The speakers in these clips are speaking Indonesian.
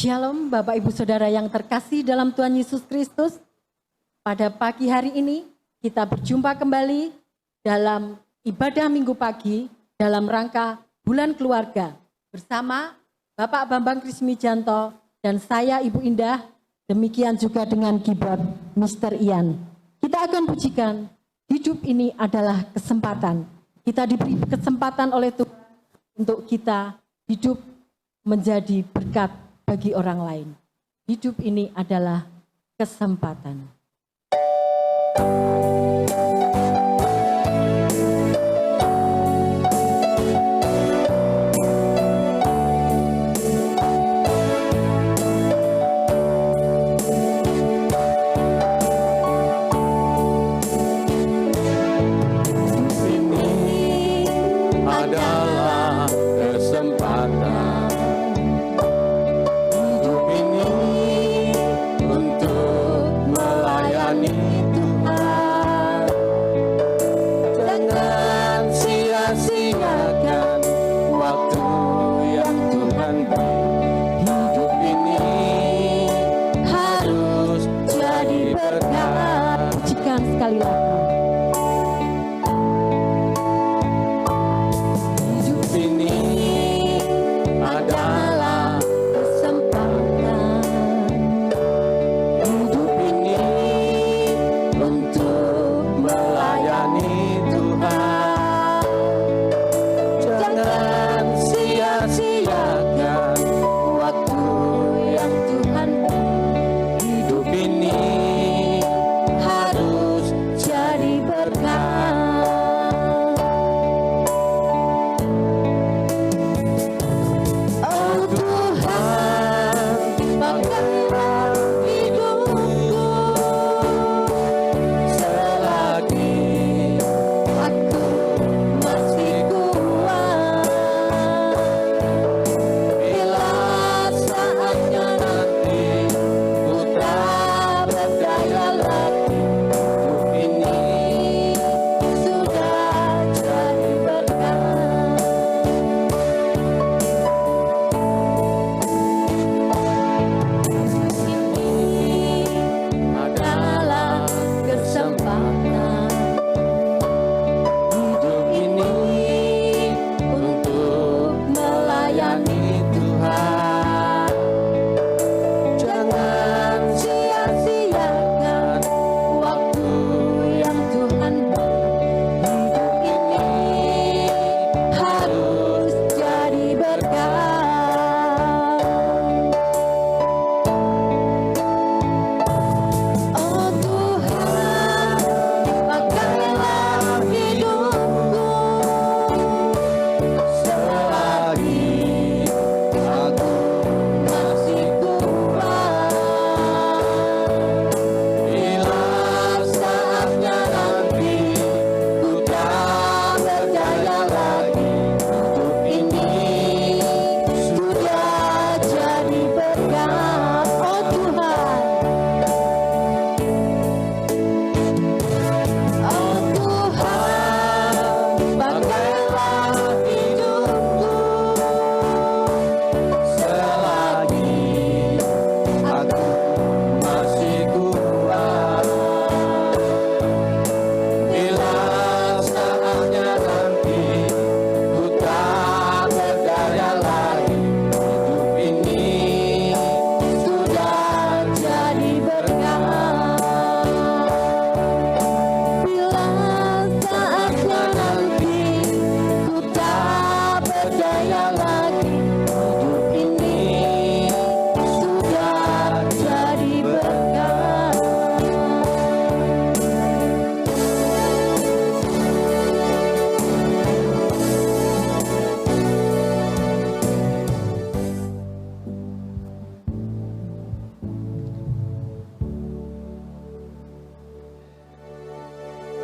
Shalom Bapak Ibu Saudara yang terkasih dalam Tuhan Yesus Kristus. Pada pagi hari ini kita berjumpa kembali dalam ibadah minggu pagi dalam rangka Bulan Keluarga bersama Bapak Bambang Krismijanto dan saya Ibu Indah, demikian juga dengan keyboard Mr. Ian. Kita akan pujikan hidup ini adalah kesempatan. Kita diberi kesempatan oleh Tuhan untuk kita hidup menjadi berkat bagi orang lain. Hidup ini adalah kesempatan.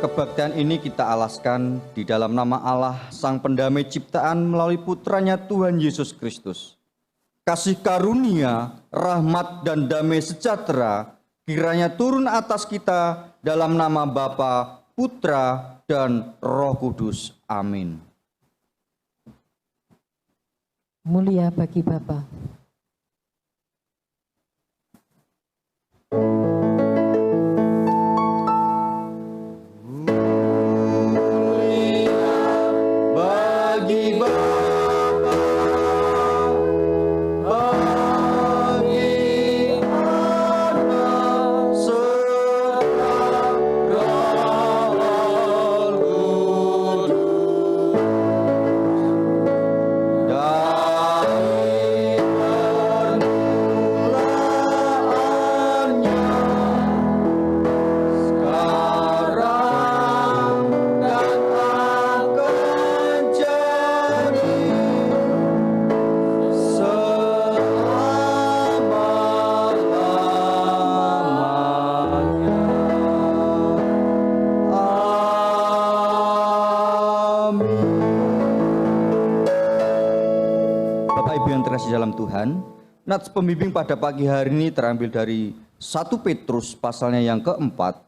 Kebaktian ini kita alaskan di dalam nama Allah, Sang Pendamai Ciptaan melalui Putranya Tuhan Yesus Kristus. Kasih karunia, rahmat dan damai sejahtera kiranya turun atas kita dalam nama Bapa, Putra, dan Roh Kudus. Amin. Mulia bagi Bapa. Bapak Ibu yang terkasih dalam Tuhan, nats pembimbing pada pagi hari ini terambil dari 1 Petrus pasalnya yang keempat.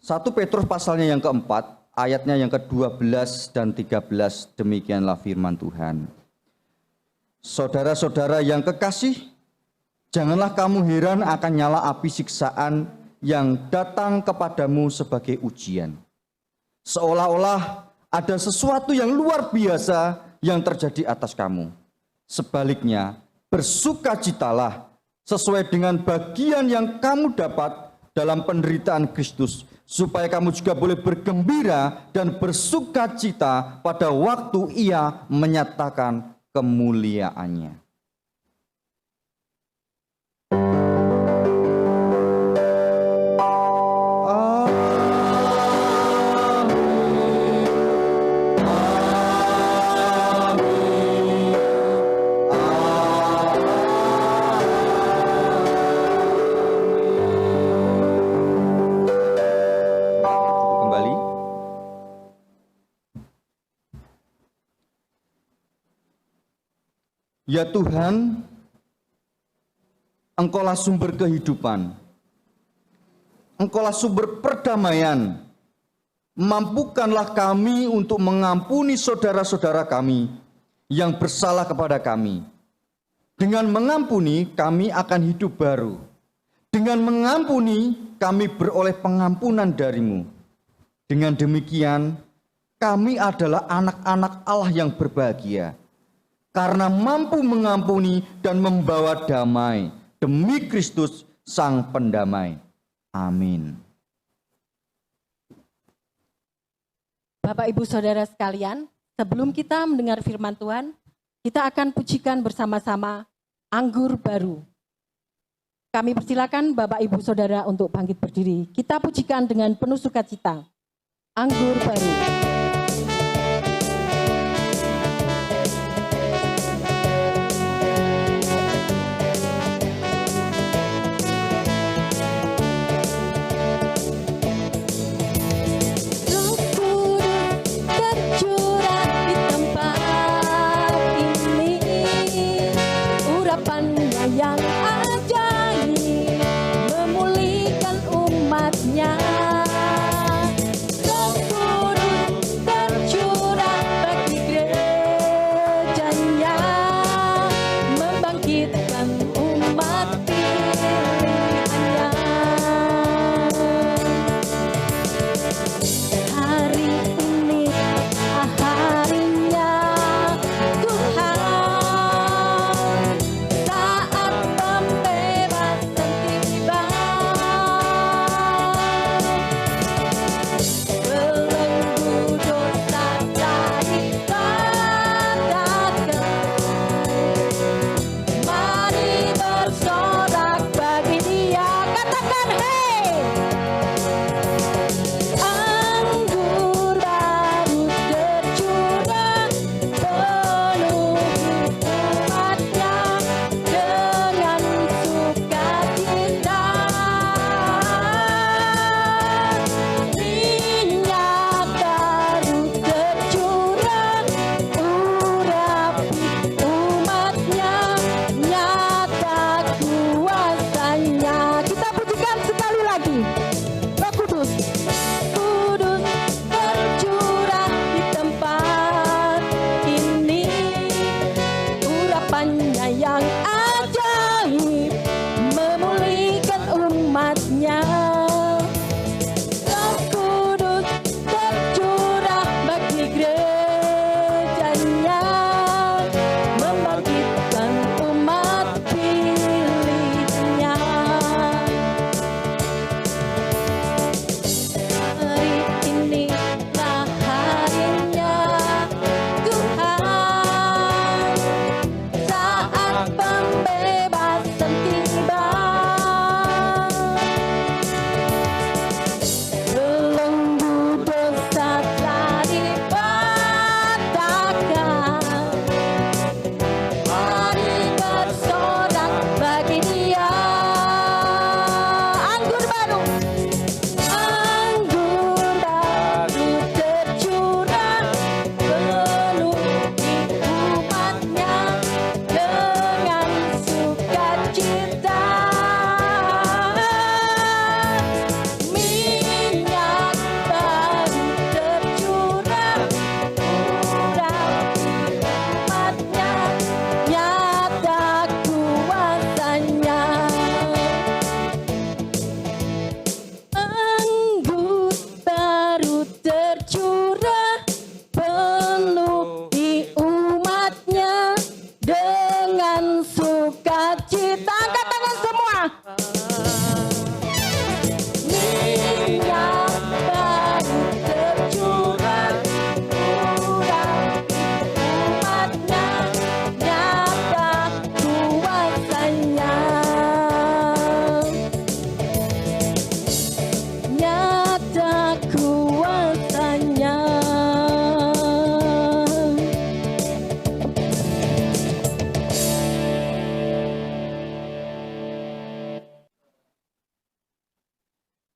1 Petrus pasalnya yang keempat, ayatnya yang ke-12 dan 13, demikianlah firman Tuhan. Saudara-saudara yang kekasih, janganlah kamu heran akan nyala api siksaan yang datang kepadamu sebagai ujian. Seolah-olah ada sesuatu yang luar biasa yang terjadi atas kamu. Sebaliknya, bersukacitalah sesuai dengan bagian yang kamu dapat dalam penderitaan Kristus, supaya kamu juga boleh bergembira dan bersukacita pada waktu Ia menyatakan kemuliaannya. Ya Tuhan, Engkaulah sumber kehidupan, Engkaulah sumber perdamaian. Mampukanlah kami untuk mengampuni saudara-saudara kami yang bersalah kepada kami. Dengan mengampuni, kami akan hidup baru. Dengan mengampuni, kami beroleh pengampunan dari-Mu. Dengan demikian, kami adalah anak-anak Allah yang berbahagia, karena mampu mengampuni dan membawa damai demi Kristus Sang Pendamai. Amin. Bapak, Ibu, Saudara sekalian, sebelum kita mendengar firman Tuhan, kita akan pujikan bersama-sama Anggur Baru. Kami persilakan Bapak, Ibu, Saudara untuk bangkit berdiri. Kita pujikan dengan penuh sukacita. Anggur Baru. Yang ajaib memulihkan umatnya. Roh Kudus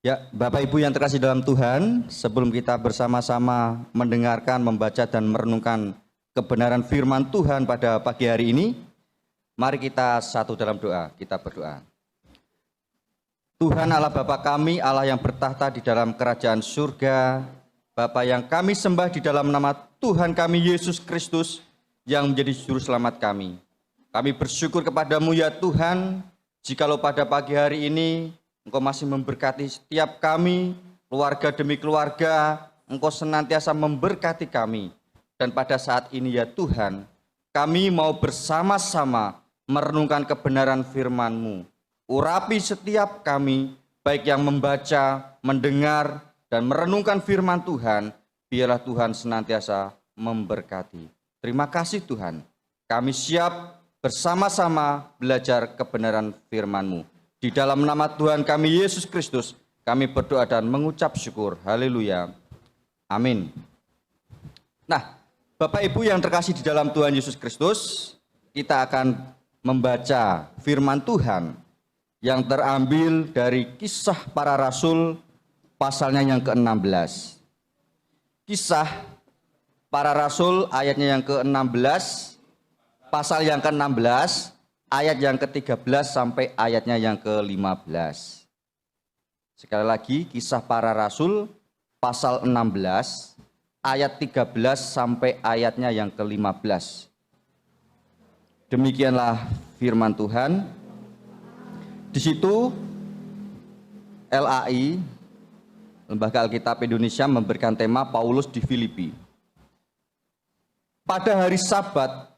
Ya, Bapak Ibu yang terkasih dalam Tuhan, sebelum kita bersama-sama mendengarkan, membaca dan merenungkan kebenaran firman Tuhan pada pagi hari ini, mari kita satu dalam doa, kita berdoa. Tuhan Allah Bapa kami, Allah yang bertahta di dalam kerajaan surga, Bapa yang kami sembah di dalam nama Tuhan kami Yesus Kristus yang menjadi juru selamat kami. Kami bersyukur kepadamu ya Tuhan, jikalau pada pagi hari ini Engkau masih memberkati setiap kami, keluarga demi keluarga, Engkau senantiasa memberkati kami. Dan pada saat ini ya Tuhan, kami mau bersama-sama merenungkan kebenaran firman-Mu. Urapi setiap kami, baik yang membaca, mendengar, dan merenungkan firman Tuhan, biarlah Tuhan senantiasa memberkati. Terima kasih Tuhan, kami siap bersama-sama belajar kebenaran firman-Mu. Di dalam nama Tuhan kami Yesus Kristus, kami berdoa dan mengucap syukur. Haleluya. Amin. Nah, Bapak Ibu yang terkasih di dalam Tuhan Yesus Kristus, kita akan membaca firman Tuhan yang terambil dari Kisah Para Rasul pasalnya yang ke-16. Kisah Para Rasul ayatnya yang ke-16, pasal yang ke-16, ayat yang ke-13 sampai ayatnya yang ke-15. Sekali lagi, Kisah Para Rasul pasal 16, ayat 13 sampai ayatnya yang ke-15. Demikianlah firman Tuhan. Di situ LAI, Lembaga Alkitab Indonesia, memberikan tema Paulus di Filipi. Pada hari Sabat,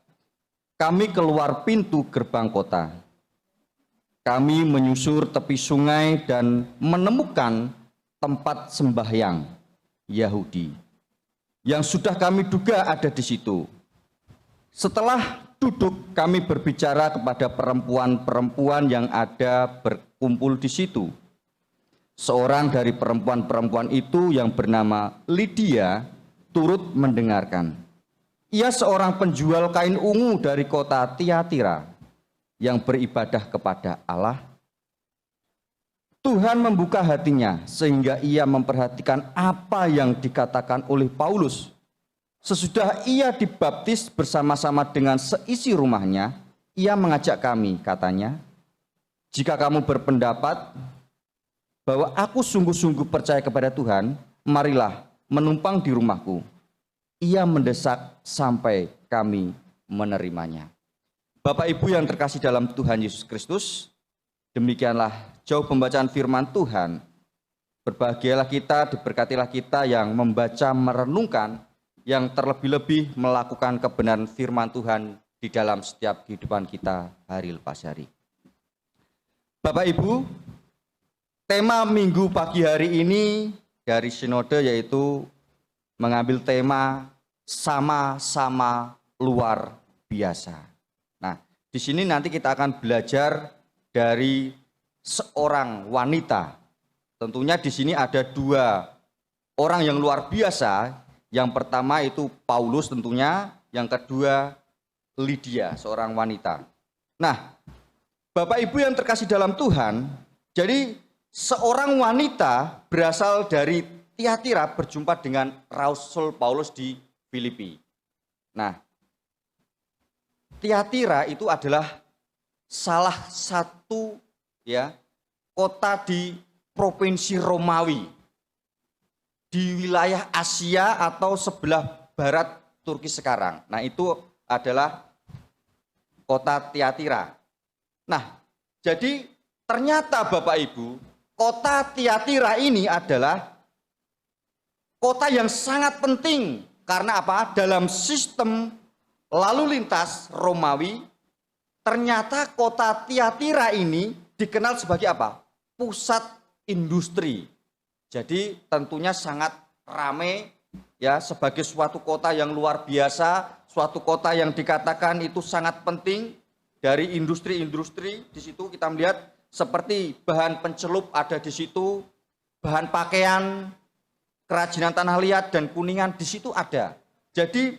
kami keluar pintu gerbang kota. Kami menyusur tepi sungai dan menemukan tempat sembahyang Yahudi yang sudah kami duga ada di situ. Setelah duduk, kami berbicara kepada perempuan-perempuan yang ada berkumpul di situ. Seorang dari perempuan-perempuan itu yang bernama Lydia turut mendengarkan. Ia seorang penjual kain ungu dari kota Tiatira yang beribadah kepada Allah. Tuhan membuka hatinya sehingga ia memperhatikan apa yang dikatakan oleh Paulus. Sesudah ia dibaptis bersama-sama dengan seisi rumahnya, ia mengajak kami, katanya, jika kamu berpendapat bahwa aku sungguh-sungguh percaya kepada Tuhan, marilah menumpang di rumahku. Ia mendesak sampai kami menerimanya. Bapak Ibu yang terkasih dalam Tuhan Yesus Kristus, demikianlah jauh pembacaan firman Tuhan. Berbahagialah kita, diberkatilah kita yang membaca, merenungkan, yang terlebih-lebih melakukan kebenaran firman Tuhan di dalam setiap kehidupan kita hari lepas hari. Bapak Ibu, tema minggu pagi hari ini dari sinode yaitu mengambil tema sama-sama luar biasa. Nah, di sini nanti kita akan belajar dari seorang wanita. Tentunya di sini ada dua orang yang luar biasa. Yang pertama itu Paulus tentunya, yang kedua Lydia, seorang wanita. Nah, Bapak Ibu yang terkasih dalam Tuhan, jadi seorang wanita berasal dari Tiatira berjumpa dengan Rasul Paulus di Filipi. Nah, Tiatira itu adalah salah satu kota di provinsi Romawi di wilayah Asia atau sebelah barat Turki sekarang. Nah, itu adalah kota Tiatira. Nah, jadi ternyata Bapak Ibu, kota Tiatira ini adalah kota yang sangat penting. Karena apa? Dalam sistem lalu lintas Romawi, ternyata kota Tiatira ini dikenal sebagai apa? Pusat industri. Jadi tentunya sangat ramai ya, sebagai suatu kota yang luar biasa, suatu kota yang dikatakan itu sangat penting dari industri-industri. Di situ kita melihat seperti bahan pencelup ada di situ, bahan pakaian, kerajinan tanah liat dan kuningan di situ ada. Jadi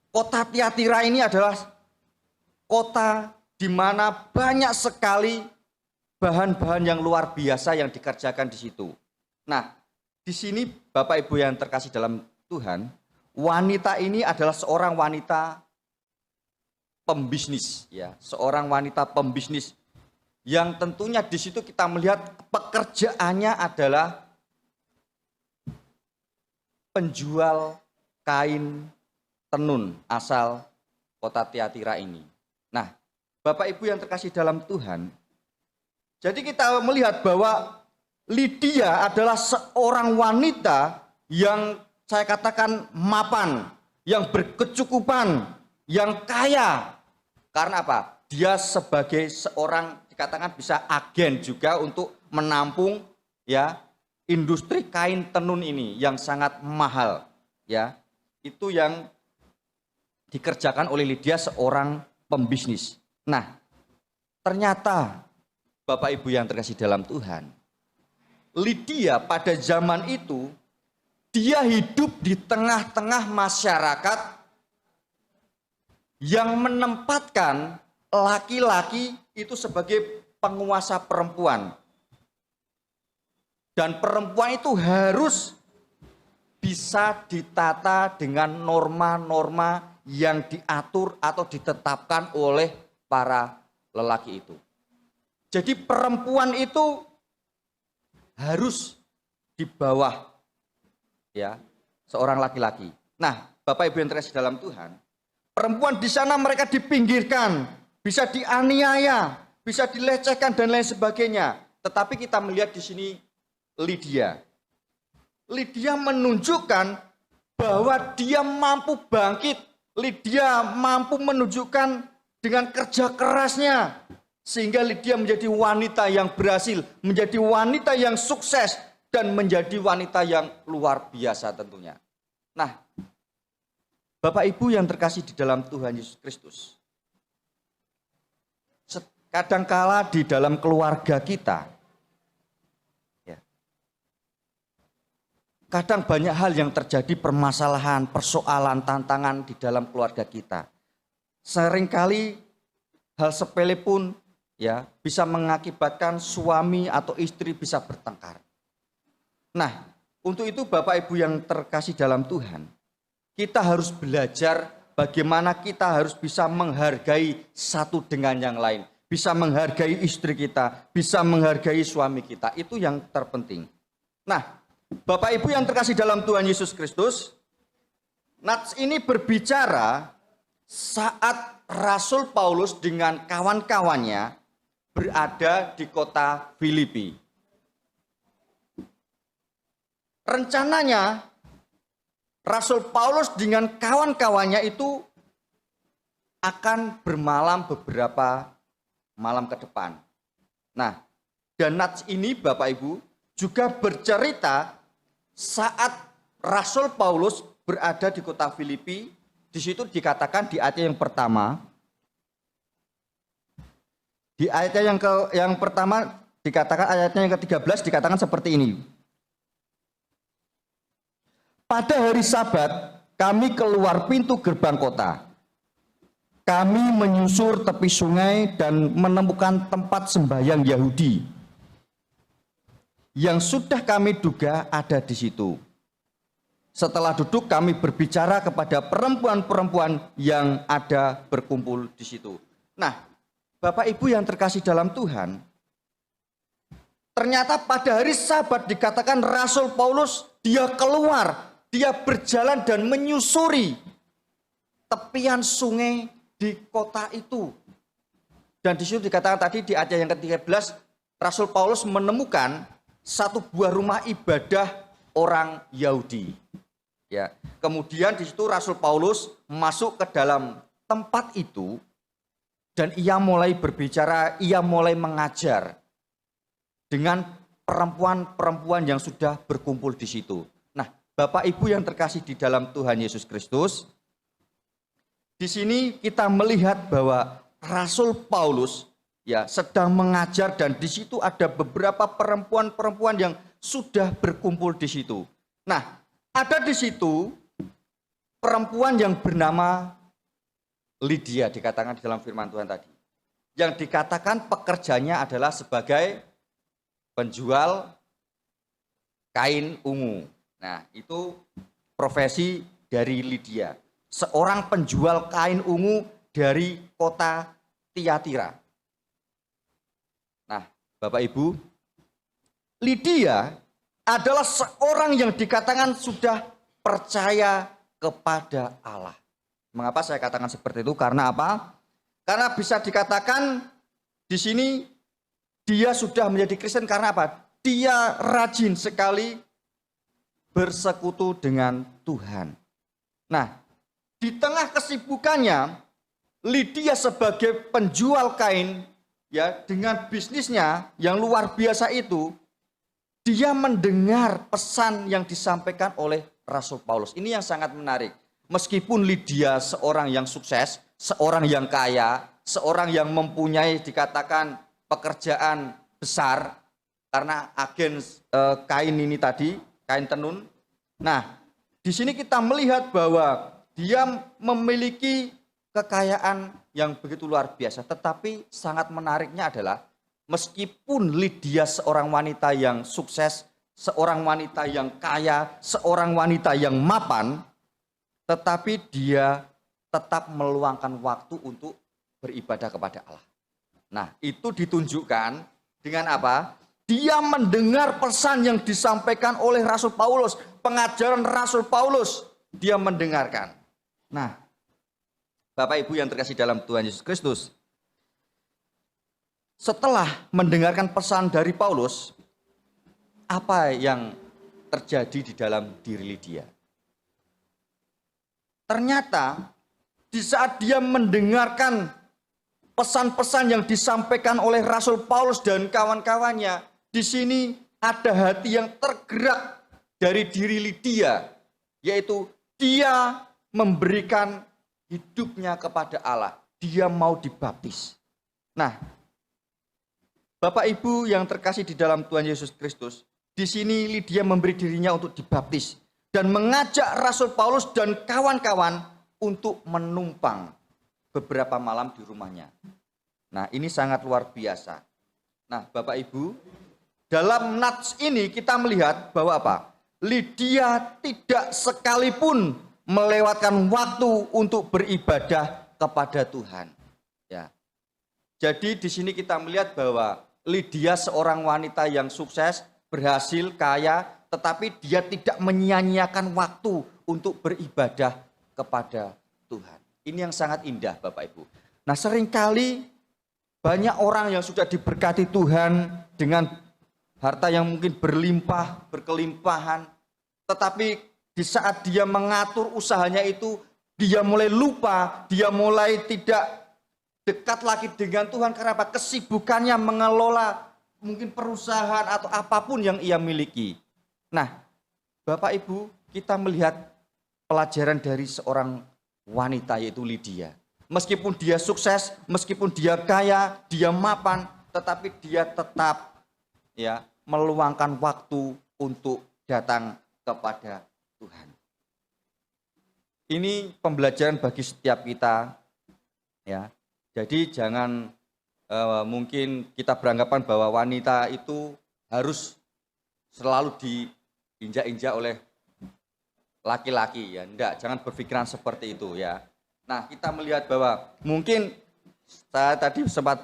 kota Tiatira ini adalah kota di mana banyak sekali bahan-bahan yang luar biasa yang dikerjakan di situ. Nah, di sini Bapak Ibu yang terkasih dalam Tuhan, wanita ini adalah seorang wanita pembisnis, ya, seorang wanita pembisnis yang tentunya di situ kita melihat pekerjaannya adalah penjual kain tenun asal kota Tiatira ini. Nah, Bapak Ibu yang terkasih dalam Tuhan, jadi kita melihat bahwa Lydia adalah seorang wanita yang saya katakan mapan, yang berkecukupan, yang kaya. Karena apa? Dia sebagai seorang dikatakan bisa agen juga untuk menampung ya industri kain tenun ini yang sangat mahal, ya. Itu yang dikerjakan oleh Lydia, seorang pembisnis. Nah, ternyata Bapak Ibu yang terkasih dalam Tuhan, Lydia pada zaman itu dia hidup di tengah-tengah masyarakat yang menempatkan laki-laki itu sebagai penguasa perempuan. Dan perempuan itu harus bisa ditata dengan norma-norma yang diatur atau ditetapkan oleh para lelaki itu. Jadi perempuan itu harus di bawah ya seorang laki-laki. Nah, Bapak Ibu yang terkasih dalam Tuhan, perempuan di sana mereka dipinggirkan, bisa dianiaya, bisa dilecehkan dan lain sebagainya. Tetapi kita melihat di sini Lydia. Lydia menunjukkan bahwa dia mampu bangkit. Lydia mampu menunjukkan dengan kerja kerasnya. Sehingga Lydia menjadi wanita yang berhasil, menjadi wanita yang sukses, dan menjadi wanita yang luar biasa tentunya. Nah, Bapak Ibu yang terkasih di dalam Tuhan Yesus Kristus, kadangkala di dalam keluarga kita, kadang banyak hal yang terjadi, permasalahan, persoalan, tantangan di dalam keluarga kita. Seringkali hal sepele pun ya bisa mengakibatkan suami atau istri bisa bertengkar. Nah, untuk itu Bapak Ibu yang terkasih dalam Tuhan, kita harus belajar bagaimana kita harus bisa menghargai satu dengan yang lain. Bisa menghargai istri kita, bisa menghargai suami kita. Itu yang terpenting. Nah, Bapak Ibu yang terkasih dalam Tuhan Yesus Kristus, nats ini berbicara saat Rasul Paulus dengan kawan-kawannya berada di kota Filipi. Rencananya Rasul Paulus dengan kawan-kawannya itu akan bermalam beberapa malam ke depan. Nah, dan nats ini Bapak Ibu juga bercerita saat Rasul Paulus berada di kota Filipi. Di situ dikatakan di ayat yang pertama, di ayatnya yang pertama dikatakan, ayatnya yang ke-13 dikatakan seperti ini. Pada hari Sabat kami keluar pintu gerbang kota. Kami menyusur tepi sungai dan menemukan tempat sembahyang Yahudi yang sudah kami duga ada di situ. Setelah duduk kami berbicara kepada perempuan-perempuan yang ada berkumpul di situ. Nah, Bapak Ibu yang terkasih dalam Tuhan, ternyata pada hari Sabat dikatakan Rasul Paulus dia keluar, dia berjalan dan menyusuri tepian sungai di kota itu. Dan di situ dikatakan tadi di ayat yang ke-13, Rasul Paulus menemukan satu buah rumah ibadah orang Yahudi. Ya, kemudian di situ Rasul Paulus masuk ke dalam tempat itu dan ia mulai berbicara, ia mulai mengajar dengan perempuan-perempuan yang sudah berkumpul di situ. Nah, Bapak Ibu yang terkasih di dalam Tuhan Yesus Kristus, di sini kita melihat bahwa Rasul Paulus ya sedang mengajar dan di situ ada beberapa perempuan-perempuan yang sudah berkumpul di situ. Nah, ada di situ perempuan yang bernama Lydia, dikatakan di dalam firman Tuhan tadi. yang dikatakan pekerjanya adalah sebagai penjual kain ungu. Nah, itu profesi dari Lydia, seorang penjual kain ungu dari kota Tiatira. Nah, Bapak Ibu, Lydia adalah seorang yang dikatakan sudah percaya kepada Allah. Mengapa saya katakan seperti itu? Karena apa? Karena bisa dikatakan di sini dia sudah menjadi Kristen karena apa? Dia rajin sekali bersekutu dengan Tuhan. Nah, di tengah kesibukannya, Lydia sebagai penjual kain, ya, dengan bisnisnya yang luar biasa itu, dia mendengar pesan yang disampaikan oleh Rasul Paulus. Ini yang sangat menarik. Meskipun Lydia seorang yang sukses, seorang yang kaya, seorang yang mempunyai dikatakan pekerjaan besar karena agen kain ini tadi, kain tenun. Nah, di sini kita melihat bahwa dia memiliki kekayaan yang begitu luar biasa. Tetapi sangat menariknya adalah meskipun Lydia seorang wanita yang sukses, seorang wanita yang kaya, seorang wanita yang mapan, tetapi dia tetap meluangkan waktu untuk beribadah kepada Allah. Nah, itu ditunjukkan dengan apa? Dia mendengar pesan yang disampaikan oleh Rasul Paulus, pengajaran Rasul Paulus, dia mendengarkan. Nah, Bapak Ibu yang terkasih dalam Tuhan Yesus Kristus, setelah mendengarkan pesan dari Paulus, apa yang terjadi di dalam diri Lydia? Ternyata di saat dia mendengarkan pesan-pesan yang disampaikan oleh Rasul Paulus dan kawan-kawannya, di sini ada hati yang tergerak dari diri Lydia, yaitu dia memberikan hidupnya kepada Allah. Dia mau dibaptis. Nah, Bapak Ibu yang terkasih di dalam Tuhan Yesus Kristus, di sini Lydia memberi dirinya untuk dibaptis dan mengajak Rasul Paulus dan kawan-kawan untuk menumpang beberapa malam di rumahnya. Nah, ini sangat luar biasa. Nah, Bapak Ibu, dalam nats ini kita melihat bahwa apa? Lydia tidak sekalipun melewatkan waktu untuk beribadah kepada Tuhan. Ya. Jadi di sini kita melihat bahwa Lydia seorang wanita yang sukses, berhasil, kaya, tetapi dia tidak menyia-nyiakan waktu untuk beribadah kepada Tuhan. Ini yang sangat indah, Bapak Ibu. Nah, seringkali banyak orang yang sudah diberkati Tuhan dengan harta yang mungkin berlimpah, berkelimpahan, tetapi di saat dia mengatur usahanya itu, dia mulai lupa, dia mulai tidak dekat lagi dengan Tuhan karena apa? Kesibukannya mengelola mungkin perusahaan atau apapun yang ia miliki. Nah, Bapak Ibu, kita melihat pelajaran dari seorang wanita yaitu Lydia. Meskipun dia sukses, meskipun dia kaya, dia mapan, tetapi dia tetap ya meluangkan waktu untuk datang kepada Tuhan. Ini pembelajaran bagi setiap kita, ya. Jadi jangan mungkin kita beranggapan bahwa wanita itu harus selalu diinjak-injak oleh laki-laki, ya. Enggak, jangan berpikiran seperti itu, ya. Nah, kita melihat bahwa mungkin saya tadi sempat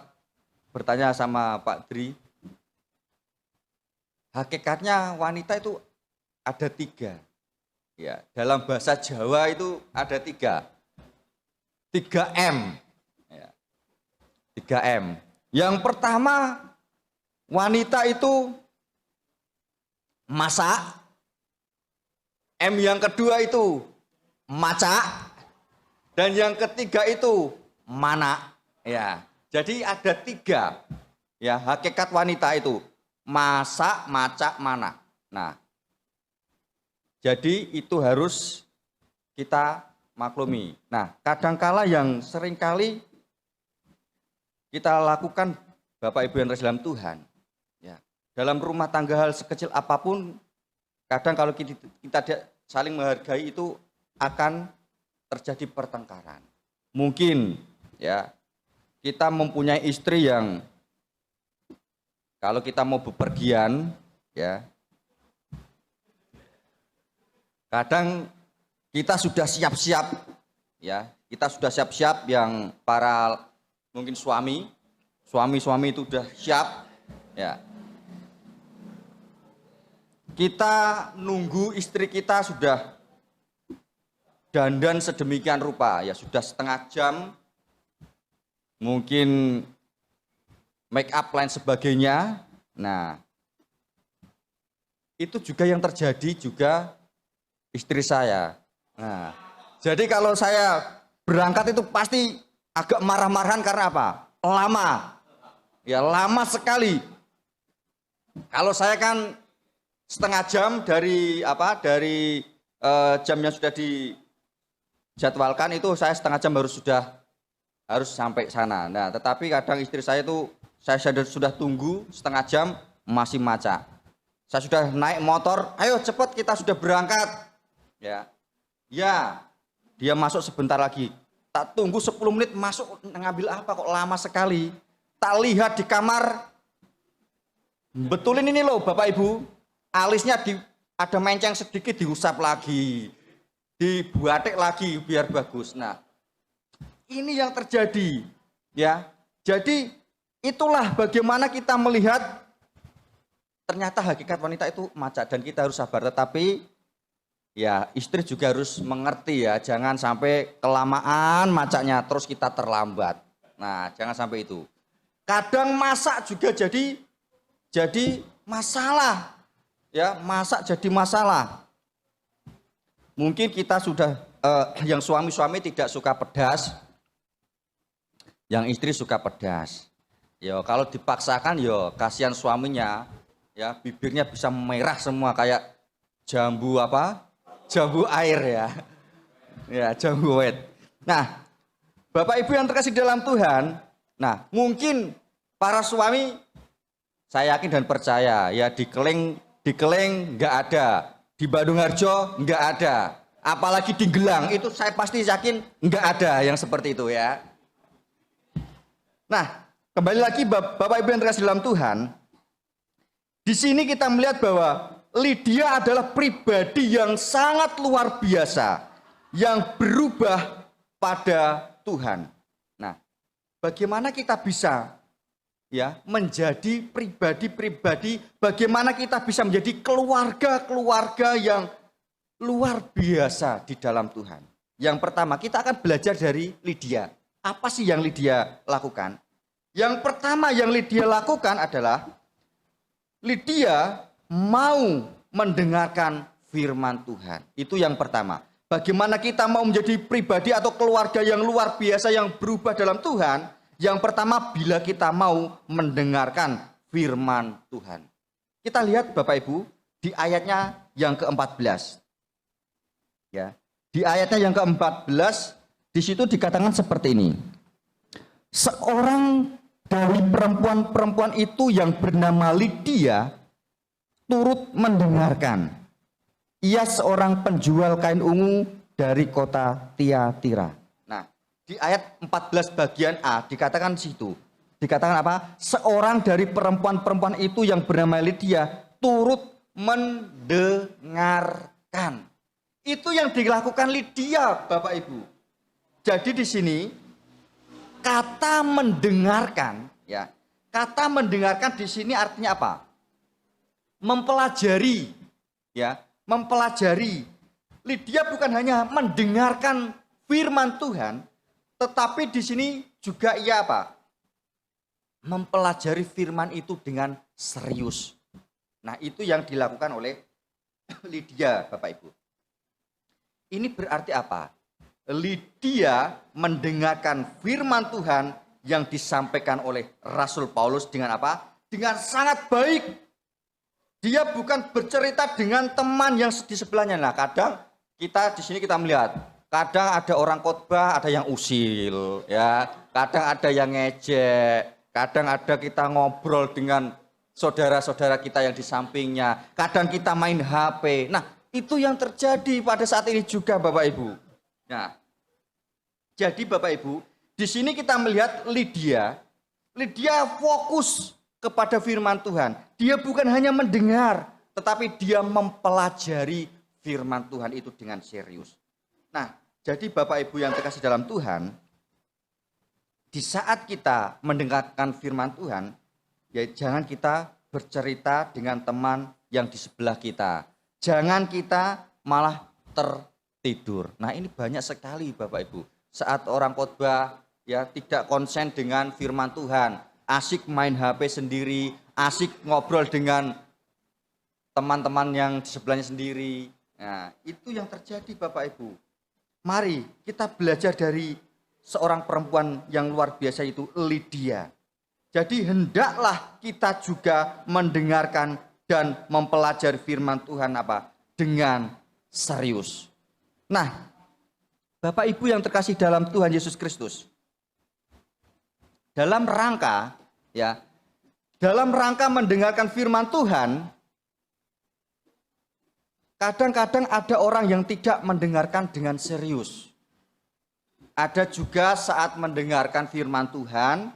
bertanya sama Pak Dri, hakikatnya wanita itu ada 3. Ya, dalam bahasa Jawa itu ada 3. 3M. Ya, 3M. Yang pertama, wanita itu masak. M yang kedua itu macak. Dan yang ketiga itu mana. Ya, jadi ada 3. Ya, hakikat wanita itu masak, macak, mana. Nah, jadi itu harus kita maklumi. Nah, kadangkala yang seringkali kita lakukan, Bapak Ibu yang terkasih dalam Tuhan, ya, dalam rumah tangga hal sekecil apapun, kadang kalau kita saling menghargai itu akan terjadi pertengkaran. Mungkin ya kita mempunyai istri yang kalau kita mau bepergian, ya, kadang kita sudah siap-siap, ya, kita sudah siap-siap yang para mungkin suami itu sudah siap, ya. Kita nunggu istri kita sudah dandan sedemikian rupa, ya sudah setengah jam, mungkin make up lain sebagainya. Nah, itu juga yang terjadi juga istri saya. Nah, jadi kalau saya berangkat itu pasti agak marah-marahan karena apa? Lama, ya lama sekali. Kalau saya kan setengah jam dari jam yang sudah dijadwalkan itu saya setengah jam harus sampai sana. Nah, tetapi kadang istri saya itu saya sudah tunggu setengah jam masih macak. Saya sudah naik motor, ayo cepat kita sudah berangkat. Ya, dia masuk sebentar lagi. Tak tunggu 10 menit masuk ngambil apa kok lama sekali. Tak lihat di kamar, betulin ini loh Bapak Ibu, alisnya ada menceng sedikit diusap lagi, dibuatek lagi biar bagus. Nah, ini yang terjadi, ya. Jadi itulah bagaimana kita melihat ternyata hakikat wanita itu macak dan kita harus sabar. Tetapi ya istri juga harus mengerti ya, jangan sampai kelamaan macaknya terus kita terlambat. Nah, jangan sampai itu. Kadang masak juga jadi masalah. Ya, masak jadi masalah. Mungkin kita sudah yang suami-suami tidak suka pedas, yang istri suka pedas. Ya, kalau dipaksakan ya kasihan suaminya, ya bibirnya bisa merah semua kayak jambu air ya. Ya, jambu wet. Nah, Bapak Ibu yang terkasih dalam Tuhan, nah mungkin para suami saya yakin dan percaya ya di Keleng nggak ada, di Bandung Harjo nggak ada, apalagi di Gelang itu saya pasti yakin nggak ada yang seperti itu ya. Nah, kembali lagi Bapak Ibu yang terkasih dalam Tuhan, di sini kita melihat bahwa Lydia adalah pribadi yang sangat luar biasa, yang berubah pada Tuhan. Nah, bagaimana kita bisa ya menjadi pribadi-pribadi, bagaimana kita bisa menjadi keluarga-keluarga yang luar biasa di dalam Tuhan. Yang pertama, kita akan belajar dari Lydia. Apa sih yang Lydia lakukan? Yang pertama yang Lydia lakukan adalah Lydia mau mendengarkan firman Tuhan. Itu yang pertama. Bagaimana kita mau menjadi pribadi atau keluarga yang luar biasa yang berubah dalam Tuhan? Yang pertama, bila kita mau mendengarkan firman Tuhan. Kita lihat Bapak Ibu di ayatnya yang ke-14. Ya, di ayatnya yang ke-14 di situ dikatakan seperti ini. Seorang dari perempuan-perempuan itu yang bernama Lydia turut mendengarkan. Ia seorang penjual kain ungu dari kota Tiatira. Nah, di ayat 14 bagian A dikatakan situ. Dikatakan apa? Seorang dari perempuan-perempuan itu yang bernama Lydia turut mendengarkan. Itu yang dilakukan Lydia, Bapak Ibu. Jadi di sini kata mendengarkan, ya. Kata mendengarkan di sini artinya apa? Mempelajari, ya, mempelajari. Lydia bukan hanya mendengarkan firman Tuhan, tetapi di sini juga ia apa? Mempelajari firman itu dengan serius. Nah, itu yang dilakukan oleh Lydia, Bapak Ibu. Ini berarti apa? Lydia mendengarkan firman Tuhan yang disampaikan oleh Rasul Paulus dengan apa? Dengan sangat baik. Dia bukan bercerita dengan teman yang di sebelahnya. Nah, kadang kita di sini kita melihat, kadang ada orang khotbah, ada yang usil, ya. Kadang ada yang ngejek, kadang ada kita ngobrol dengan saudara-saudara kita yang di sampingnya. Kadang kita main HP. Nah, itu yang terjadi pada saat ini juga Bapak Ibu. Nah, jadi Bapak Ibu, Di sini kita melihat Lydia. Lydia fokus kepada firman Tuhan. Dia bukan hanya mendengar, tetapi dia mempelajari firman Tuhan itu dengan serius. Nah, jadi Bapak Ibu yang terkasih dalam Tuhan, di saat kita mendengarkan firman Tuhan, ya jangan kita bercerita dengan teman yang di sebelah kita. Jangan kita malah tertidur. Nah, ini banyak sekali Bapak Ibu. Saat orang khotbah ya tidak konsen dengan firman Tuhan, asik main HP sendiri, asik ngobrol dengan teman-teman yang di sebelahnya sendiri. Nah, itu yang terjadi Bapak Ibu. Mari kita belajar dari seorang perempuan yang luar biasa itu, Lydia. Jadi hendaklah kita juga mendengarkan dan mempelajari firman Tuhan apa? Dengan serius. Nah, Bapak Ibu yang terkasih dalam Tuhan Yesus Kristus. Dalam rangka mendengarkan firman Tuhan, kadang-kadang ada orang yang tidak mendengarkan dengan serius. Ada juga saat mendengarkan firman Tuhan,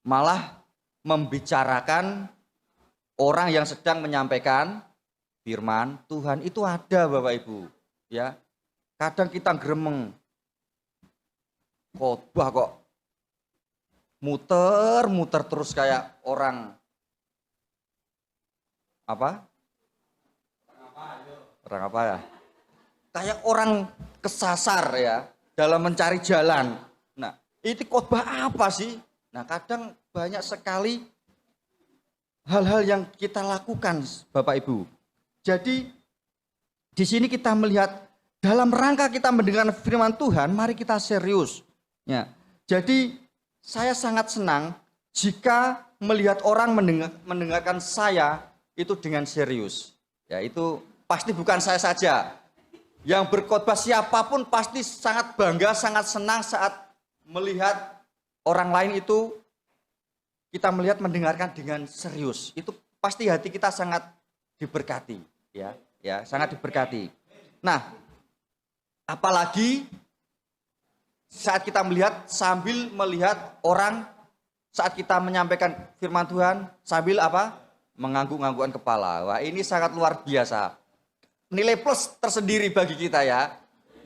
malah membicarakan orang yang sedang menyampaikan firman Tuhan. Itu ada Bapak Ibu. Ya, kadang kita gremeng, khotbah kok muter-muter terus kayak orang apa? Orang apa ya? Kayak orang kesasar ya dalam mencari jalan. Nah, itu khotbah apa sih? Nah, kadang banyak sekali hal-hal yang kita lakukan, Bapak Ibu. Jadi di sini kita melihat dalam rangka kita mendengar firman Tuhan, mari kita serius. Ya, jadi saya sangat senang jika melihat orang mendengarkan saya itu dengan serius. Ya, itu pasti bukan saya saja. Yang berkhotbah siapapun pasti sangat bangga, sangat senang saat melihat orang lain itu kita melihat mendengarkan dengan serius. Itu pasti hati kita sangat diberkati, ya, sangat diberkati. Nah, apalagi saat kita melihat sambil melihat orang saat kita menyampaikan firman Tuhan sambil apa? Mengangguk-anggukan kepala. Wah, ini sangat luar biasa. Nilai plus tersendiri bagi kita ya.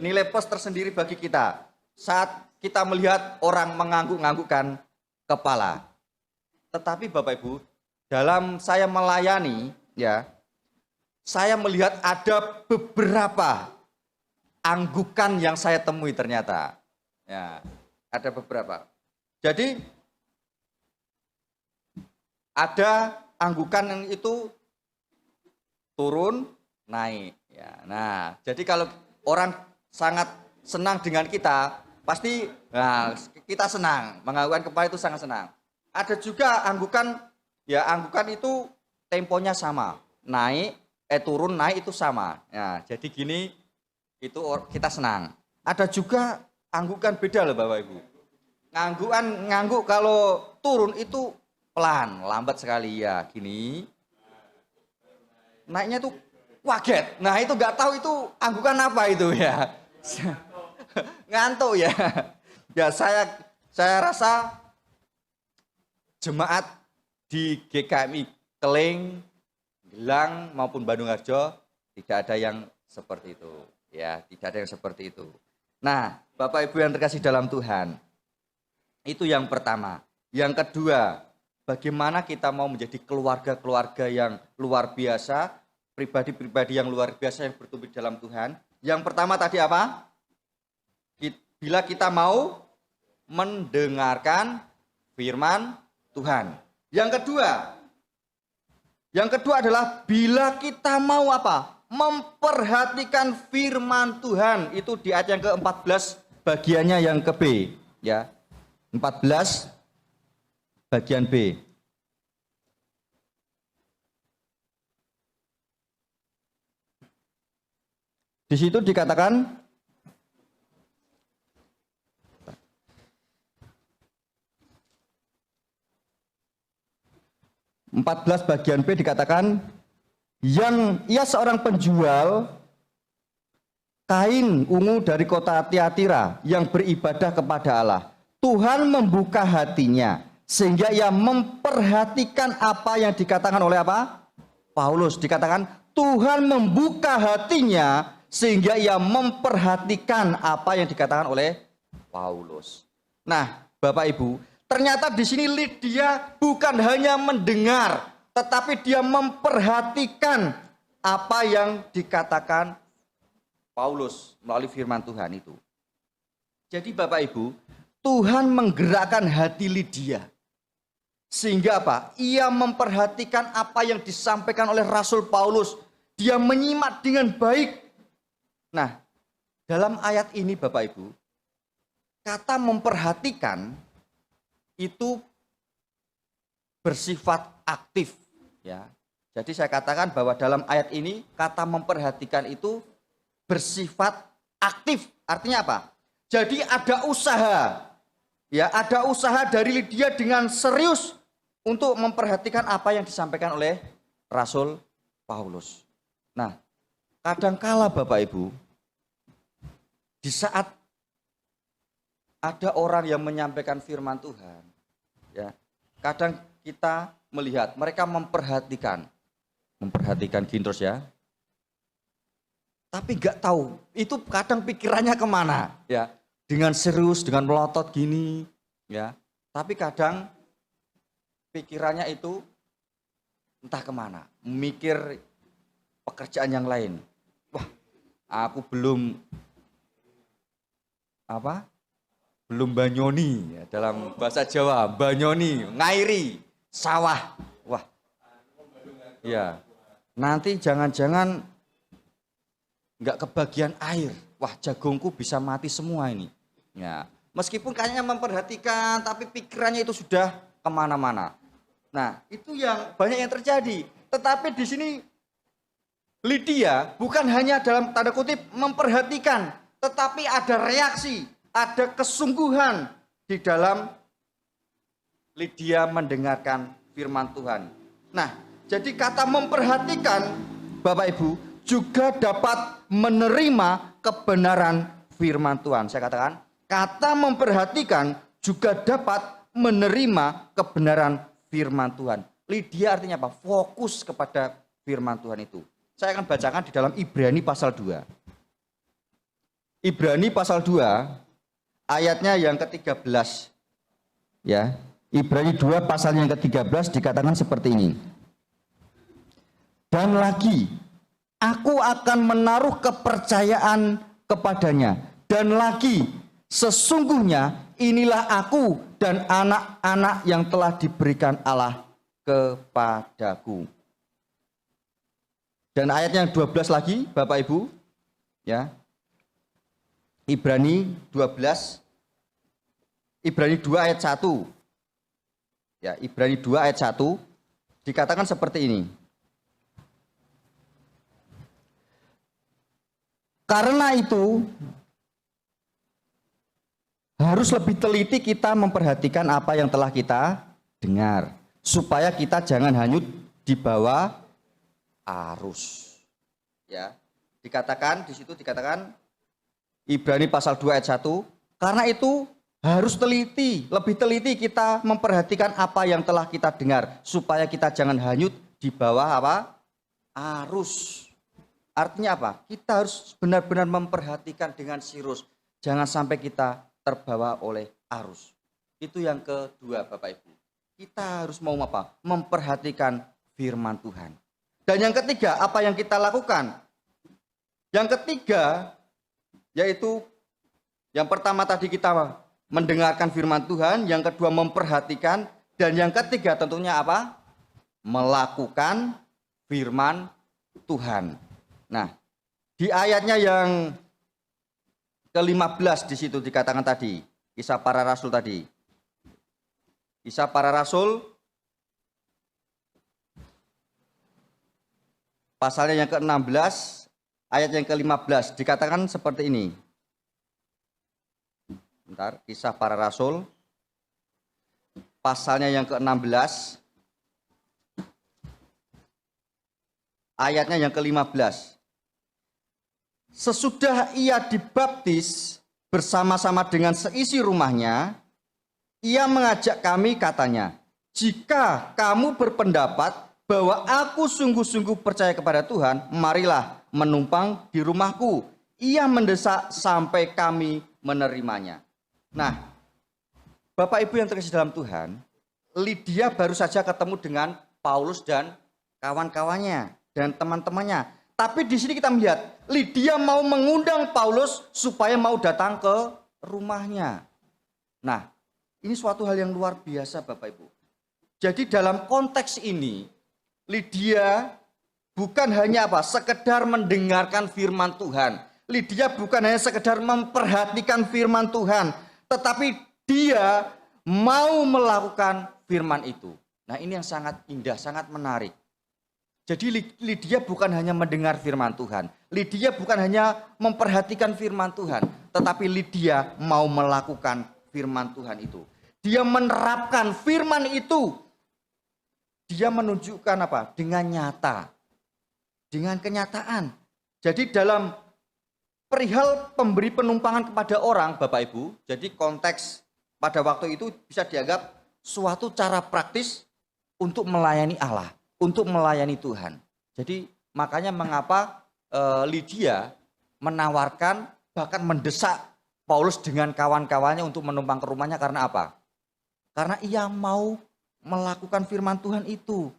Nilai plus tersendiri bagi kita saat kita melihat orang mengangguk-anggukkan kepala. Tetapi Bapak Ibu, dalam saya melayani ya, saya melihat ada beberapa anggukan yang saya temui ternyata. Ya, ada beberapa. Jadi ada anggukan yang itu turun naik ya. Nah, jadi kalau orang sangat senang dengan kita, pasti kita senang, menganggukkan kepala itu sangat senang. Ada juga anggukan, ya anggukan itu temponya sama, naik, turun, naik itu sama. Ya, jadi gini, itu kita senang. Ada juga anggukan beda loh Bapak Ibu. Ngangguk kalau turun itu pelan, lambat sekali ya, gini. Naiknya tuh kaget. Nah, itu nggak tahu itu anggukan apa itu ya. Ngantuk ya. Ya saya rasa jemaat di GKMI Keling, Gelang maupun Bandung Harjo tidak ada yang seperti itu. Ya, tidak ada yang seperti itu. Nah, Bapak Ibu yang terkasih dalam Tuhan, itu yang pertama. Yang kedua, bagaimana kita mau menjadi keluarga-keluarga yang luar biasa, pribadi-pribadi yang luar biasa yang bertumbuh dalam Tuhan. Yang pertama tadi apa? Bila kita mau mendengarkan firman Tuhan. Yang kedua adalah bila kita mau apa? Memperhatikan firman Tuhan. Itu di ayat yang ke-14 bagiannya yang ke B, ya. 14 bagian B. Di situ dikatakan 14 bagian B dikatakan yang ia seorang penjual kain ungu dari kota Tiatira yang beribadah kepada Allah. Tuhan membuka hatinya sehingga ia memperhatikan apa yang dikatakan oleh apa? Paulus. Dikatakan Tuhan membuka hatinya sehingga ia memperhatikan apa yang dikatakan oleh Paulus. Nah, Bapak Ibu, ternyata di sini Lydia bukan hanya mendengar, tetapi dia memperhatikan apa yang dikatakan Paulus melalui firman Tuhan itu. Jadi Bapak Ibu, Tuhan menggerakkan hati Lydia. Sehingga apa? Ia memperhatikan apa yang disampaikan oleh Rasul Paulus. Dia menyimak dengan baik. Nah, dalam ayat ini Bapak Ibu, kata memperhatikan itu bersifat aktif, ya. Jadi saya katakan bahwa dalam ayat ini kata memperhatikan itu bersifat aktif. Artinya apa? Jadi ada usaha, ya, ada usaha dari Lydia dengan serius untuk memperhatikan apa yang disampaikan oleh Rasul Paulus. Nah, kadangkala Bapak Ibu, di saat ada orang yang menyampaikan firman Tuhan, ya, kadang kita melihat mereka memperhatikan gini terus ya. Tapi nggak tahu itu kadang pikirannya kemana, ya, dengan serius, dengan melotot gini, ya. Tapi kadang pikirannya itu entah kemana, memikir pekerjaan yang lain. Wah, aku belum banyoni, ya, dalam bahasa Jawa, banyoni, ngairi, sawah. Wah, ya, nanti jangan-jangan nggak kebagian air. Wah, jagungku bisa mati semua ini. Ya, meskipun kayaknya memperhatikan, tapi pikirannya itu sudah kemana-mana. Nah, itu yang banyak yang terjadi. Tetapi di sini Lydia bukan hanya dalam tanda kutip memperhatikan, tetapi ada reaksi, ada kesungguhan di dalam Lydia mendengarkan firman Tuhan. Nah, jadi kata memperhatikan, Bapak Ibu, juga dapat menerima kebenaran firman Tuhan. Saya katakan, kata memperhatikan juga dapat menerima kebenaran firman Tuhan. Lydia artinya apa? Fokus kepada firman Tuhan itu. Saya akan bacakan di dalam Ibrani pasal 2. Ibrani pasal 2 ayatnya yang ke-13. Ya, Ibrani 2 pasal yang ke-13 dikatakan seperti ini. Dan lagi, aku akan menaruh kepercayaan kepadanya. Dan lagi, sesungguhnya inilah aku dan anak-anak yang telah diberikan Allah kepadaku. Dan ayatnya 12 lagi, Bapak Ibu, ya. Ibrani 12, Ibrani 2 ayat 1. Ya, Ibrani 2 ayat 1 dikatakan seperti ini. Karena itu harus lebih teliti kita memperhatikan apa yang telah kita dengar, supaya kita jangan hanyut di bawah arus. Ya, dikatakan di situ dikatakan Ibrani pasal 2 ayat 1, karena itu harus teliti, lebih teliti kita memperhatikan apa yang telah kita dengar, supaya kita jangan hanyut di bawah apa? Arus. Artinya apa? Kita harus benar-benar memperhatikan dengan serius, jangan sampai kita terbawa oleh arus. Itu yang kedua, Bapak Ibu. Kita harus mau apa? Memperhatikan firman Tuhan. Dan yang ketiga, apa yang kita lakukan? Yang ketiga, yaitu yang pertama tadi kita mendengarkan firman Tuhan, yang kedua memperhatikan, dan yang ketiga tentunya apa? Melakukan firman Tuhan. Nah, di ayatnya yang ke-15 di situ dikatakan tadi, Kisah Para Rasul tadi. Kisah Para Rasul pasalnya yang ke-16, ayat yang ke-15 dikatakan seperti ini. Bentar, Kisah Para Rasul pasalnya yang ke-16, ayatnya yang ke-15. Sesudah ia dibaptis bersama-sama dengan seisi rumahnya, ia mengajak kami, katanya, "Jika kamu berpendapat bahwa aku sungguh-sungguh percaya kepada Tuhan, marilah menumpang di rumahku." Ia mendesak sampai kami menerimanya. Nah, Bapak Ibu yang terkasih dalam Tuhan, Lydia baru saja ketemu dengan Paulus dan kawan-kawannya dan teman-temannya. Tapi di sini kita melihat Lydia mau mengundang Paulus supaya mau datang ke rumahnya. Nah, ini suatu hal yang luar biasa Bapak Ibu. Jadi dalam konteks ini Lydia bukan hanya sekedar mendengarkan firman Tuhan. Lydia bukan hanya sekedar memperhatikan firman Tuhan, tetapi dia mau melakukan firman itu. Nah, ini yang sangat indah, sangat menarik. Jadi Lydia bukan hanya mendengar firman Tuhan. Lydia bukan hanya memperhatikan firman Tuhan, tetapi Lydia mau melakukan firman Tuhan itu. Dia menerapkan firman itu. Dia menunjukkan apa? Dengan nyata. Dengan kenyataan. Jadi dalam perihal pemberi penumpangan kepada orang, Bapak Ibu, jadi konteks pada waktu itu bisa dianggap suatu cara praktis untuk melayani Allah, untuk melayani Tuhan. Jadi makanya mengapa Lydia menawarkan bahkan mendesak Paulus dengan kawan-kawannya untuk menumpang ke rumahnya, karena apa? Karena ia mau melakukan firman Tuhan itu.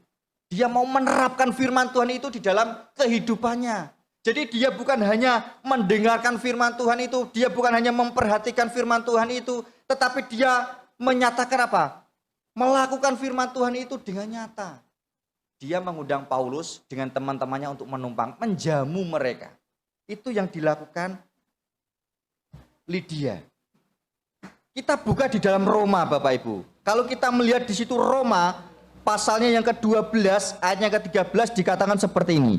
Dia mau menerapkan firman Tuhan itu di dalam kehidupannya. Jadi dia bukan hanya mendengarkan firman Tuhan itu, dia bukan hanya memperhatikan firman Tuhan itu, tetapi dia menyatakan apa? Melakukan firman Tuhan itu dengan nyata. Dia mengundang Paulus dengan teman-temannya untuk menumpang, menjamu mereka. Itu yang dilakukan Lydia. Kita buka di dalam Roma Bapak Ibu. Kalau kita melihat di situ Roma, pasalnya yang ke-12, ayatnya ke-13 dikatakan seperti ini.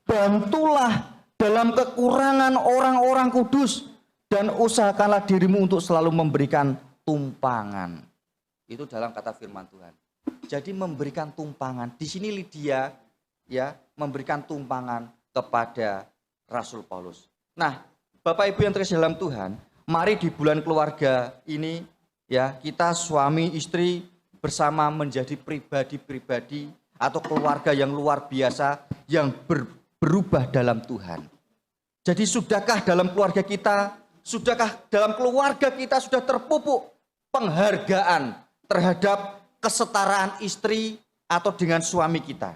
"Bantulah dalam kekurangan orang-orang kudus dan usahakanlah dirimu untuk selalu memberikan tumpangan." Itu dalam kata firman Tuhan. Jadi memberikan tumpangan. Di sini Lydia ya memberikan tumpangan kepada Rasul Paulus. Nah, Bapak Ibu yang terkasih dalam Tuhan, mari di bulan keluarga ini ya kita suami istri bersama menjadi pribadi-pribadi atau keluarga yang luar biasa yang berubah dalam Tuhan. Jadi sudahkah dalam keluarga kita, sudahkah dalam keluarga kita sudah terpupuk penghargaan terhadap kesetaraan istri atau dengan suami kita?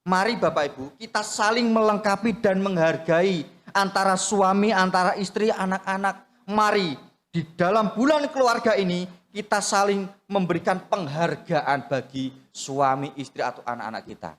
Mari Bapak Ibu, kita saling melengkapi dan menghargai antara suami, antara istri, anak-anak. Mari di dalam bulan keluarga ini kita saling memberikan penghargaan bagi suami, istri atau anak-anak kita.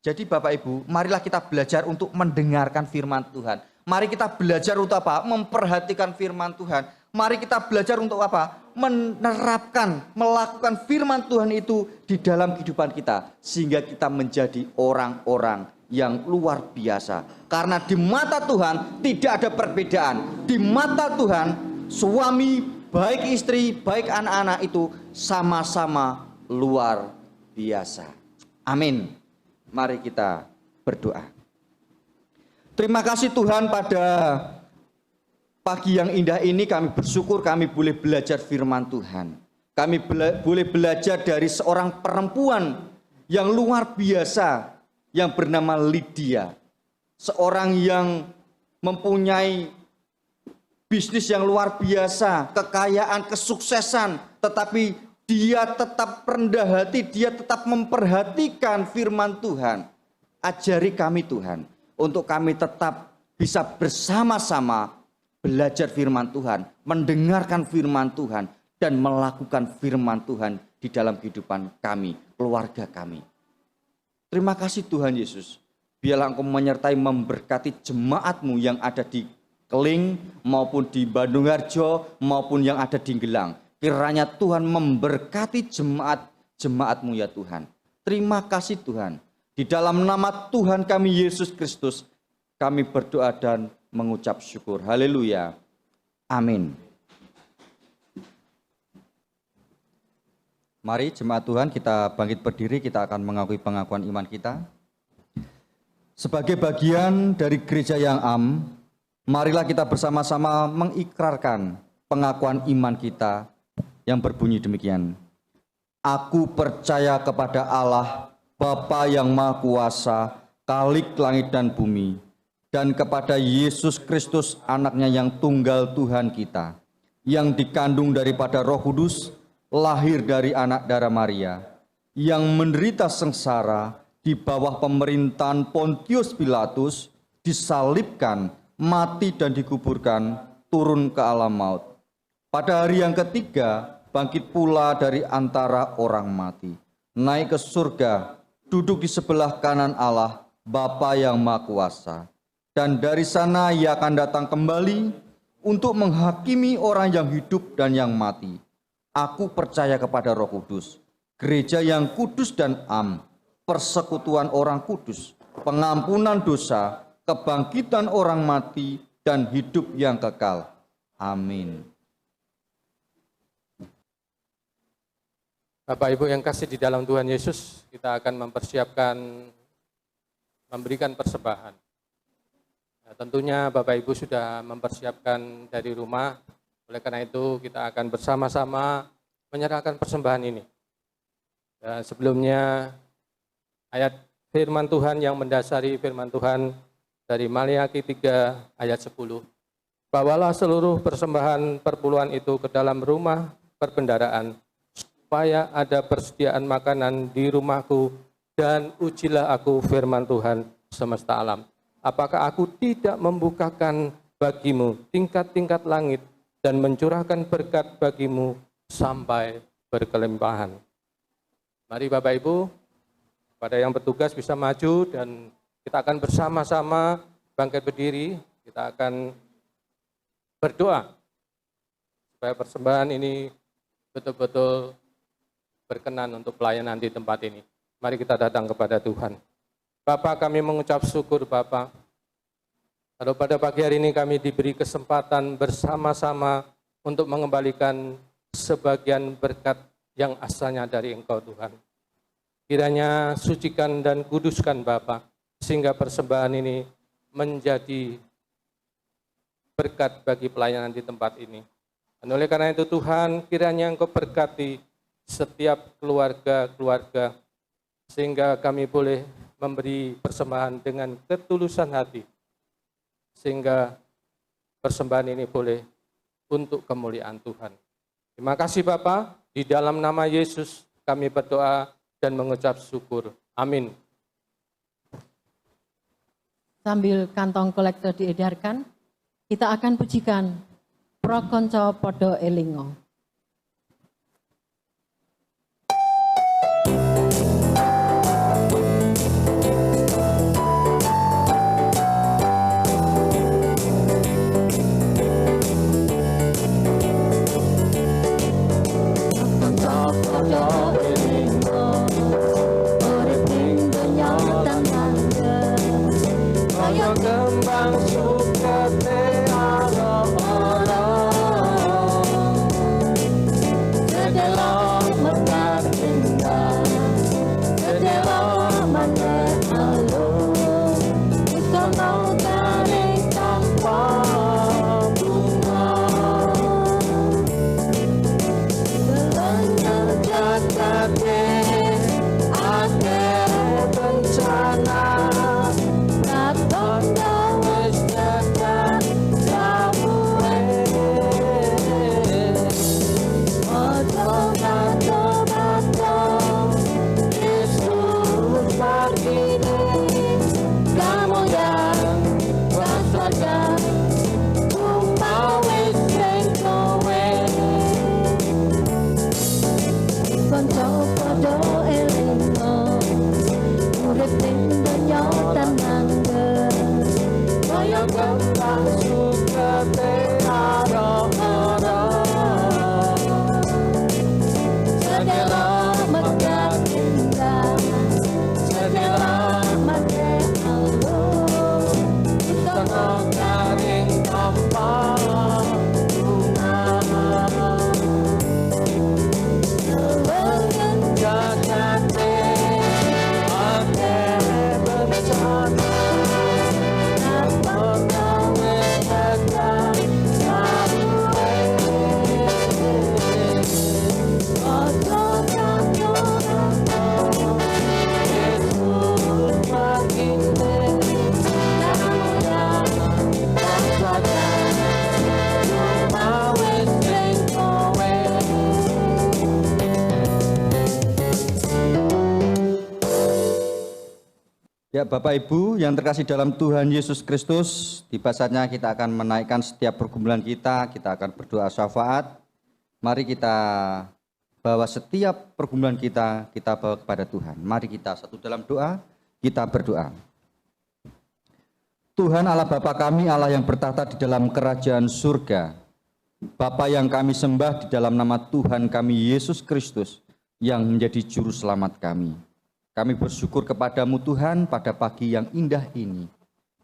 Jadi Bapak Ibu, marilah kita belajar untuk mendengarkan firman Tuhan. Mari kita belajar untuk apa? Memperhatikan firman Tuhan. Mari kita belajar untuk apa? Menerapkan, melakukan firman Tuhan itu di dalam kehidupan kita. Sehingga kita menjadi orang-orang yang luar biasa. Karena di mata Tuhan tidak ada perbedaan. Di mata Tuhan, suami, baik istri, baik anak-anak itu sama-sama luar biasa. Amin. Mari kita berdoa. Terima kasih Tuhan, pada pagi yang indah ini kami bersyukur kami boleh belajar firman Tuhan. Kami boleh belajar dari seorang perempuan yang luar biasa yang bernama Lydia. Seorang yang mempunyai bisnis yang luar biasa, kekayaan, kesuksesan, tetapi dia tetap rendah hati, dia tetap memperhatikan firman Tuhan. Ajari kami Tuhan, untuk kami tetap bisa bersama-sama belajar firman Tuhan, mendengarkan firman Tuhan, dan melakukan firman Tuhan di dalam kehidupan kami, keluarga kami. Terima kasih Tuhan Yesus, biarlah Engkau menyertai memberkati jemaat-Mu yang ada di Keling, maupun di Bandung Harjo, maupun yang ada di Gelang. Kiranya Tuhan memberkati jemaat-jemaat-Mu ya Tuhan. Terima kasih Tuhan. Di dalam nama Tuhan kami Yesus Kristus, kami berdoa dan mengucap syukur. Haleluya. Amin. Mari jemaat Tuhan kita bangkit berdiri, kita akan mengakui pengakuan iman kita. Sebagai bagian dari gereja yang am, Marilah kita bersama-sama mengikrarkan pengakuan iman kita yang berbunyi demikian. Aku percaya kepada Allah, Bapa yang Maha Kuasa, Khalik langit dan bumi, dan kepada Yesus Kristus, anaknya yang tunggal Tuhan kita, yang dikandung daripada Roh Kudus, lahir dari anak darah Maria, yang menderita sengsara di bawah pemerintahan Pontius Pilatus, disalibkan, mati dan dikuburkan, turun ke alam maut. Pada hari yang ketiga, bangkit pula dari antara orang mati, naik ke surga, duduk di sebelah kanan Allah, Bapa yang Maha Kuasa. Dan dari sana ia akan datang kembali untuk menghakimi orang yang hidup dan yang mati. Aku percaya kepada Roh Kudus, gereja yang kudus dan am, persekutuan orang kudus, pengampunan dosa, kebangkitan orang mati, dan hidup yang kekal. Amin. Bapak Ibu yang kasih di dalam Tuhan Yesus, kita akan memberikan persembahan. Nah, tentunya Bapak Ibu sudah mempersiapkan dari rumah, oleh karena itu kita akan bersama-sama menyerahkan persembahan ini. Dan sebelumnya ayat firman Tuhan yang mendasari firman Tuhan dari Maliaki 3 ayat 10. Bawalah seluruh persembahan perpuluhan itu ke dalam rumah perbendaharaan, supaya ada persediaan makanan di rumahku, dan ujilah aku firman Tuhan semesta alam. Apakah aku tidak membukakan bagimu tingkat-tingkat langit dan mencurahkan berkat bagimu sampai berkelimpahan. Mari Bapak Ibu, pada yang bertugas bisa maju dan kita akan bersama-sama bangkit berdiri. Kita akan berdoa supaya persembahan ini betul-betul berkenan untuk pelayanan di tempat ini. Mari kita datang kepada Tuhan. Bapa, kami mengucap syukur Bapa. Kalau pada pagi hari ini kami diberi kesempatan bersama-sama untuk mengembalikan sebagian berkat yang asalnya dari Engkau Tuhan. Kiranya sucikan dan kuduskan Bapa, sehingga persembahan ini menjadi berkat bagi pelayanan di tempat ini. Dan oleh karena itu Tuhan, kiranya Engkau berkati setiap keluarga-keluarga, sehingga kami boleh memberi persembahan dengan ketulusan hati, sehingga persembahan ini boleh untuk kemuliaan Tuhan. Terima kasih Bapa, di dalam nama Yesus kami berdoa dan mengucap syukur. Amin. Sambil kantong kolektor diedarkan, kita akan pujikan Pro Konco Podo Elingo. Kembang suka te aro-oro Ya Bapak Ibu yang terkasih dalam Tuhan Yesus Kristus, tiba saatnya kita akan menaikkan setiap pergumulan kita akan berdoa syafaat. Mari kita bawa setiap pergumulan kita bawa kepada Tuhan. Mari kita satu dalam doa, kita berdoa. Tuhan Allah Bapa kami, Allah yang bertahta di dalam kerajaan surga, Bapa yang kami sembah di dalam nama Tuhan kami Yesus Kristus yang menjadi juru selamat kami. Kami bersyukur kepadamu Tuhan pada pagi yang indah ini,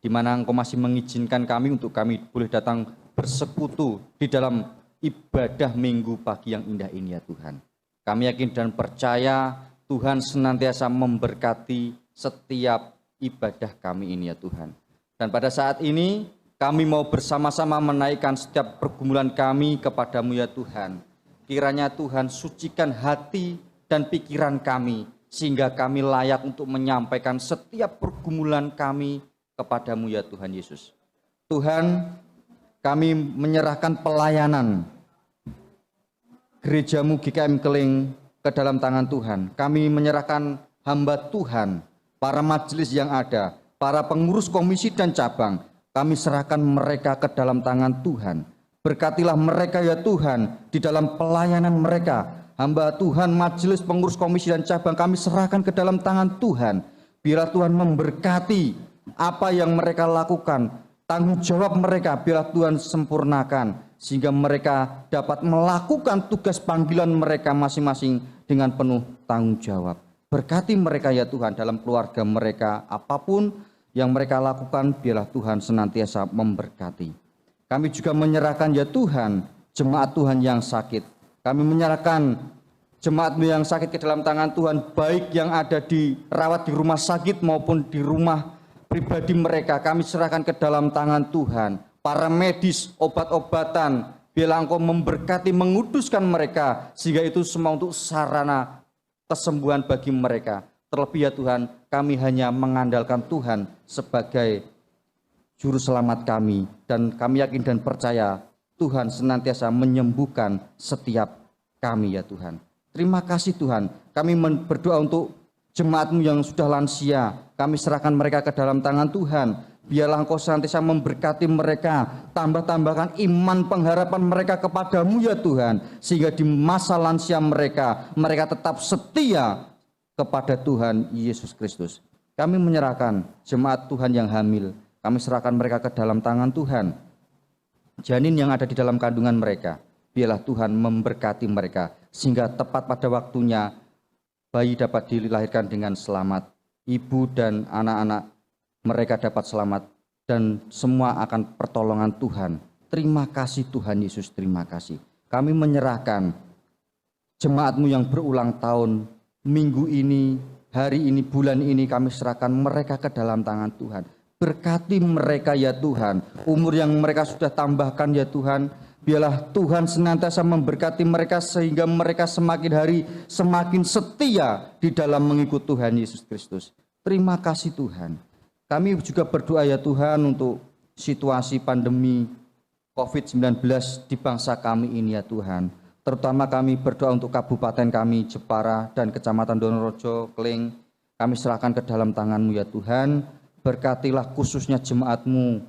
di mana Engkau masih mengizinkan kami untuk kami boleh datang bersekutu di dalam ibadah minggu pagi yang indah ini ya Tuhan. Kami yakin dan percaya Tuhan senantiasa memberkati setiap ibadah kami ini ya Tuhan. Dan pada saat ini kami mau bersama-sama menaikkan setiap pergumulan kami kepadamu ya Tuhan. Kiranya Tuhan sucikan hati dan pikiran kami, sehingga kami layak untuk menyampaikan setiap pergumulan kami kepadamu ya Tuhan Yesus. Tuhan, kami menyerahkan pelayanan gerejamu GKM Keling ke dalam tangan Tuhan. Kami menyerahkan hamba Tuhan, para majelis yang ada, para pengurus komisi dan cabang, kami serahkan mereka ke dalam tangan Tuhan. Berkatilah mereka ya Tuhan di dalam pelayanan mereka. Hamba Tuhan, majelis, pengurus komisi dan cabang kami serahkan ke dalam tangan Tuhan. Biarlah Tuhan memberkati apa yang mereka lakukan. Tanggung jawab mereka biarlah Tuhan sempurnakan, sehingga mereka dapat melakukan tugas panggilan mereka masing-masing dengan penuh tanggung jawab. Berkati mereka ya Tuhan dalam keluarga mereka, apapun yang mereka lakukan biarlah Tuhan senantiasa memberkati. Kami juga menyerahkan ya Tuhan jemaat Tuhan yang sakit. Kami menyerahkan jemaat-Mu yang sakit ke dalam tangan Tuhan, baik yang ada dirawat di rumah sakit maupun di rumah pribadi mereka. Kami serahkan ke dalam tangan Tuhan. Para medis, obat-obatan, biarlah Engkau memberkati, menguduskan mereka, sehingga itu semua untuk sarana kesembuhan bagi mereka. Terlebih ya Tuhan, kami hanya mengandalkan Tuhan sebagai juru selamat kami, dan kami yakin dan percaya Tuhan senantiasa menyembuhkan setiap kami ya Tuhan. Terima kasih Tuhan, kami berdoa untuk jemaat-Mu yang sudah lansia, kami serahkan mereka ke dalam tangan Tuhan. Biarlah Engkau senantiasa memberkati mereka, tambahkan iman pengharapan mereka kepadamu ya Tuhan, sehingga di masa lansia mereka tetap setia kepada Tuhan Yesus Kristus. Kami menyerahkan jemaat Tuhan yang hamil, kami serahkan mereka ke dalam tangan Tuhan. Janin yang ada di dalam kandungan mereka, biarlah Tuhan memberkati mereka, sehingga tepat pada waktunya bayi dapat dilahirkan dengan selamat. Ibu dan anak-anak mereka dapat selamat, dan semua akan pertolongan Tuhan. Terima kasih Tuhan Yesus, terima kasih. Kami menyerahkan jemaat-Mu yang berulang tahun, minggu ini, hari ini, bulan ini, kami serahkan mereka ke dalam tangan Tuhan. Berkati mereka ya Tuhan, umur yang mereka sudah tambahkan ya Tuhan, biarlah Tuhan senantiasa memberkati mereka sehingga mereka semakin hari semakin setia di dalam mengikut Tuhan Yesus Kristus. Terima kasih Tuhan. Kami juga berdoa ya Tuhan untuk situasi pandemi COVID-19 di bangsa kami ini ya Tuhan. Terutama kami berdoa untuk kabupaten kami Jepara dan Kecamatan Donorejo, Keling. Kami serahkan ke dalam tangan-Mu ya Tuhan. Berkatilah khususnya jemaat-Mu,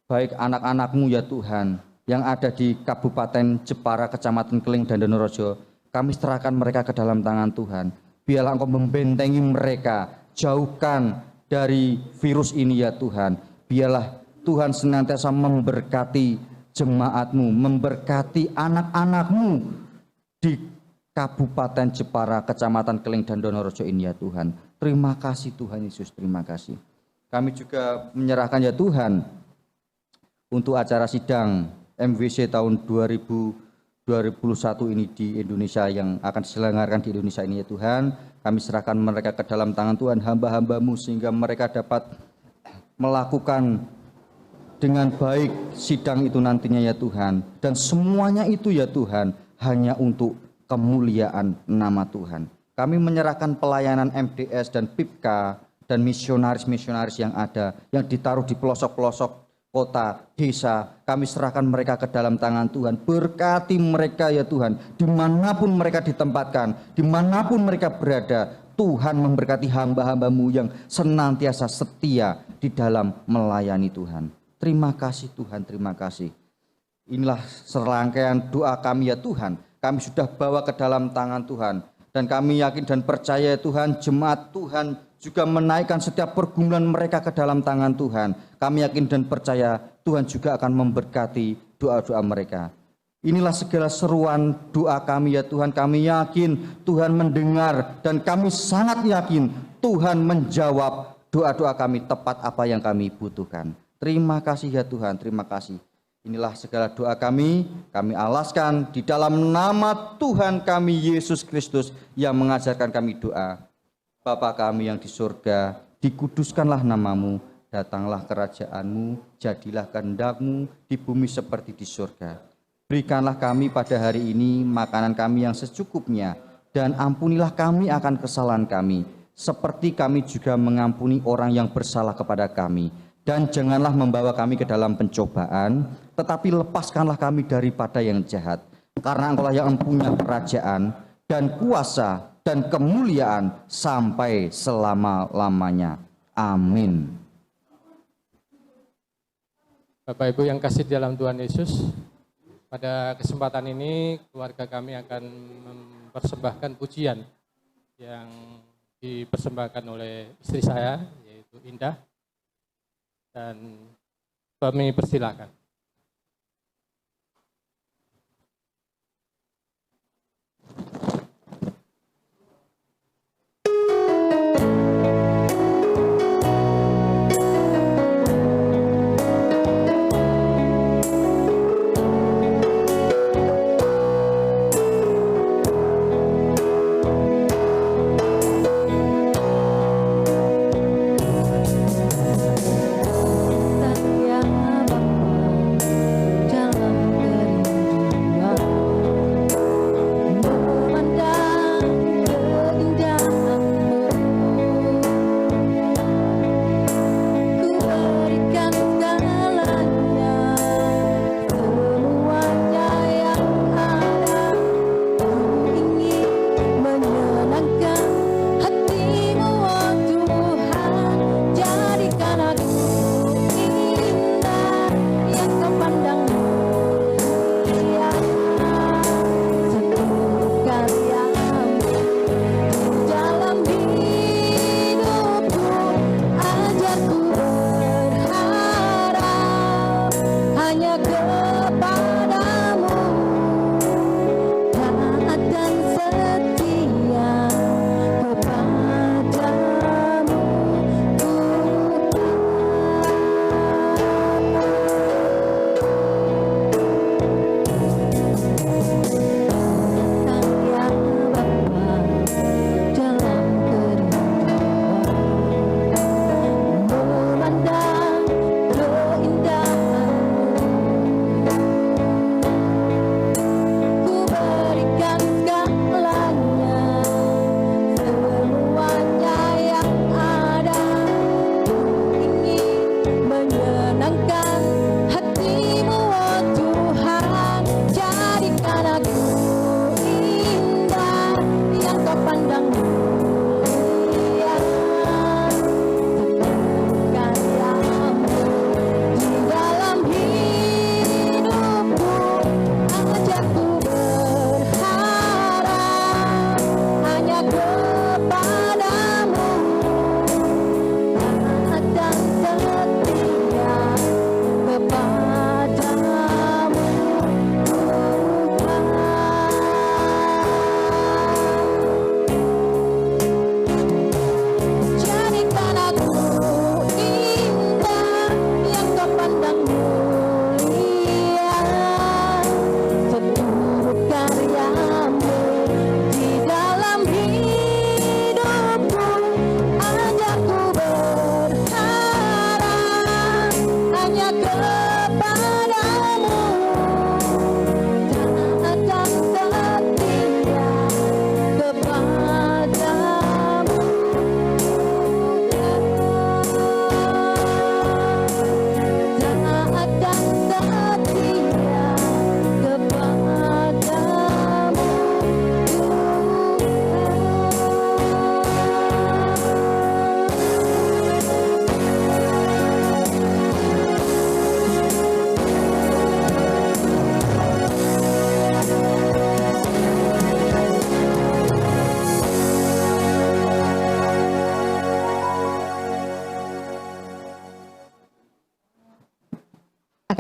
baik anak-anak-Mu ya Tuhan, yang ada di Kabupaten Jepara, Kecamatan Keling dan Donorejo. Kami serahkan mereka ke dalam tangan Tuhan. Biarlah Engkau membentengi mereka, jauhkan dari virus ini ya Tuhan. Biarlah Tuhan senantiasa memberkati jemaat-Mu, memberkati anak-anak-Mu di Kabupaten Jepara, Kecamatan Keling dan Donorejo ini ya Tuhan. Terima kasih Tuhan Yesus, terima kasih. Kami juga menyerahkan ya Tuhan untuk acara sidang MWC tahun 2021 ini di Indonesia yang akan diselenggarakan di Indonesia ini ya Tuhan. Kami serahkan mereka ke dalam tangan Tuhan, hamba-hamba-Mu, sehingga mereka dapat melakukan dengan baik sidang itu nantinya ya Tuhan. Dan semuanya itu ya Tuhan hanya untuk kemuliaan nama Tuhan. Kami menyerahkan pelayanan MDS dan PIPK dan misionaris-misionaris yang ada, yang ditaruh di pelosok-pelosok kota, desa. Kami serahkan mereka ke dalam tangan Tuhan. Berkati mereka ya Tuhan, dimanapun mereka ditempatkan, dimanapun mereka berada. Tuhan memberkati hamba-hambamu yang senantiasa setia di dalam melayani Tuhan. Terima kasih Tuhan, terima kasih. Inilah serangkaian doa kami ya Tuhan. Kami sudah bawa ke dalam tangan Tuhan. Dan kami yakin dan percaya ya Tuhan, jemaat Tuhan juga menaikkan setiap pergumulan mereka ke dalam tangan Tuhan. Kami yakin dan percaya Tuhan juga akan memberkati doa-doa mereka. Inilah segala seruan doa kami ya Tuhan. Kami yakin Tuhan mendengar dan kami sangat yakin Tuhan menjawab doa-doa kami tepat apa yang kami butuhkan. Terima kasih ya Tuhan, terima kasih. Inilah segala doa kami alaskan di dalam nama Tuhan kami Yesus Kristus yang mengajarkan kami doa. Bapa kami yang di surga, dikuduskanlah namamu, datanglah kerajaanmu, jadilah kehendak-Mu di bumi seperti di surga. Berikanlah kami pada hari ini makanan kami yang secukupnya, dan ampunilah kami akan kesalahan kami, seperti kami juga mengampuni orang yang bersalah kepada kami. Dan janganlah membawa kami ke dalam pencobaan, tetapi lepaskanlah kami daripada yang jahat. Karena Engkau lah yang mempunyai kerajaan dan kuasa dan kemuliaan sampai selama-lamanya. Amin. Bapak Ibu yang kasih di dalam Tuhan Yesus, pada kesempatan ini keluarga kami akan mempersembahkan pujian yang dipersembahkan oleh istri saya, yaitu Indah. Dan kami persilakan. Satya Bapa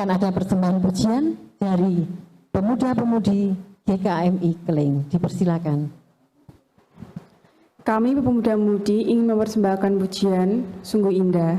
akan ada persembahan pujian dari pemuda-pemudi GKMI Keling. Dipersilakan. Kami pemuda-mudi ingin mempersembahkan pujian sungguh indah.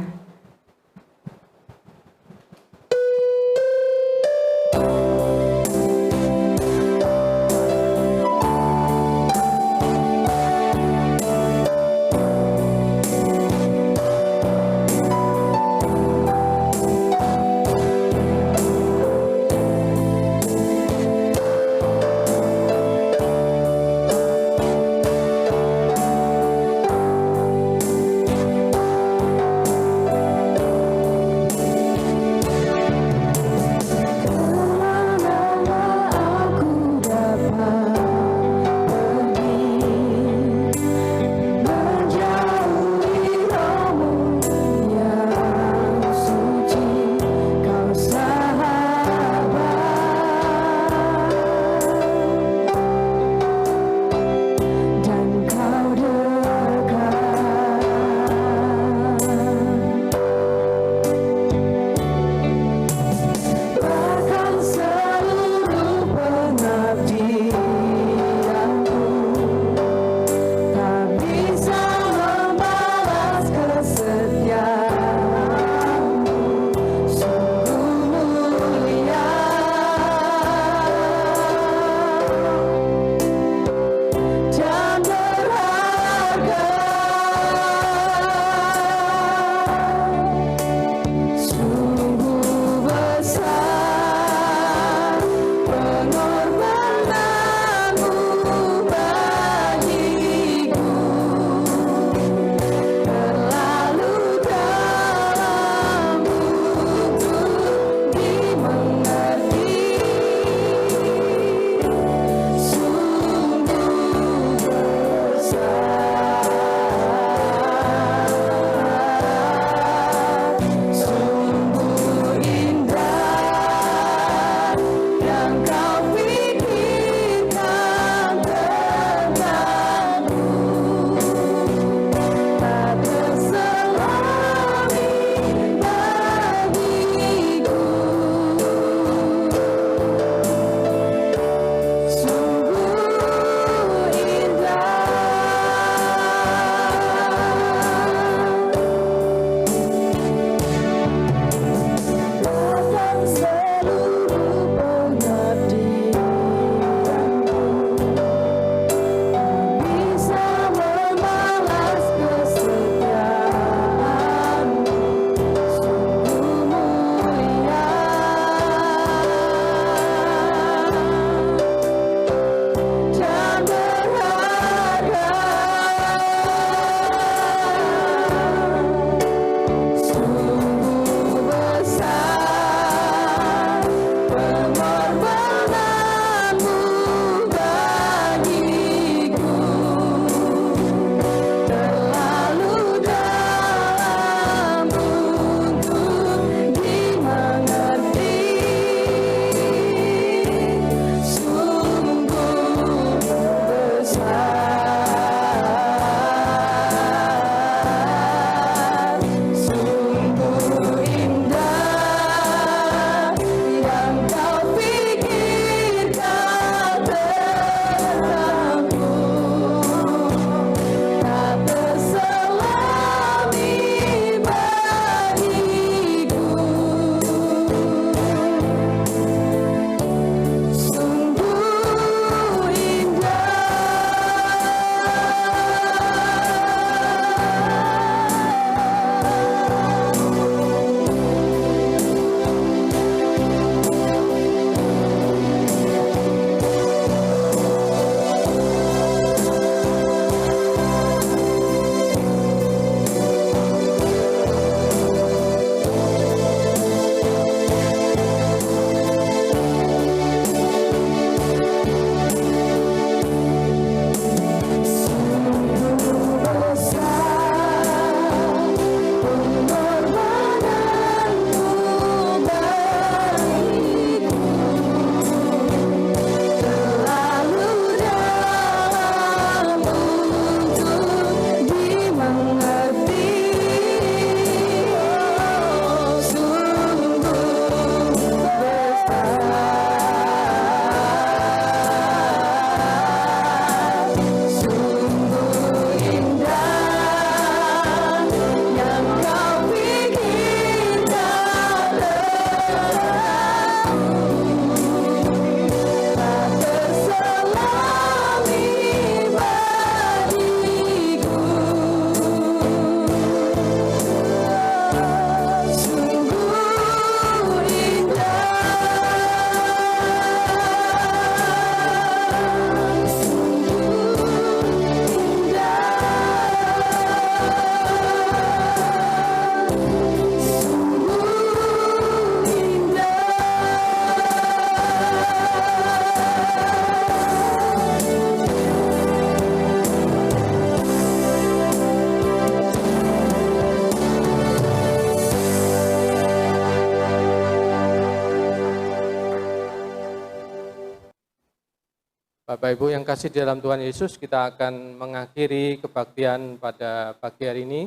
Bapak Ibu yang kasih di dalam Tuhan Yesus, kita akan mengakhiri kebaktian pada pagi hari ini.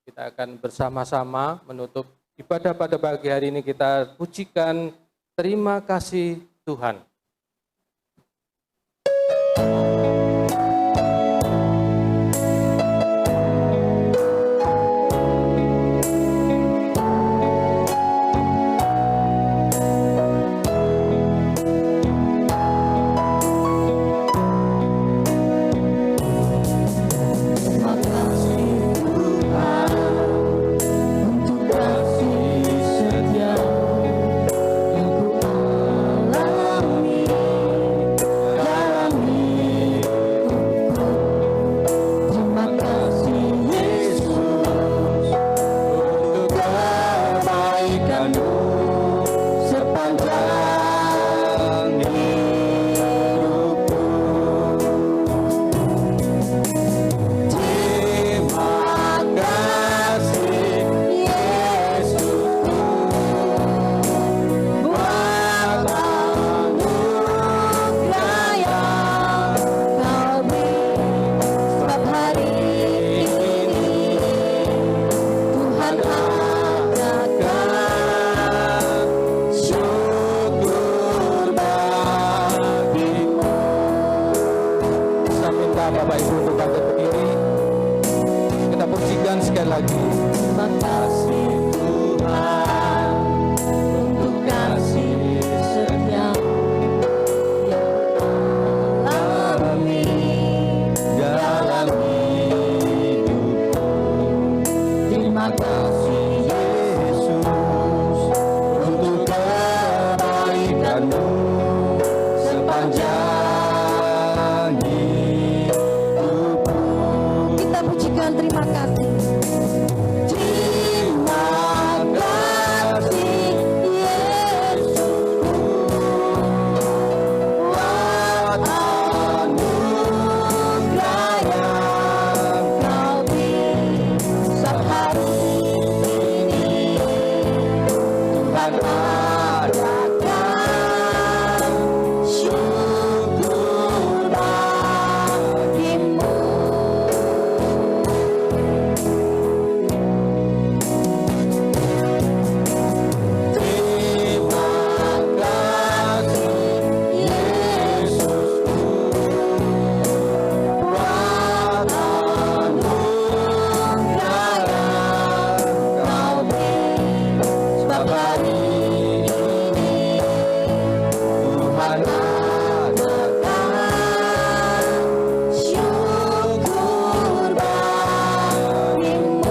Kita akan bersama-sama menutup ibadah pada pagi hari ini. Kita pujikan terima kasih Tuhan. Bapak Ibu untuk bangkit berdiri. Kita pujikan sekali lagi. Terima kasih Tuhan untuk kasih setiamu yang alami dalam hidupku. Terima kasih Yesus untuk kebaikanmu sepanjang Terima kasih. Terima kasih Yesus buat anugerah yang Kau beri saat hari ini. Tuhan adakan syukur bagimu.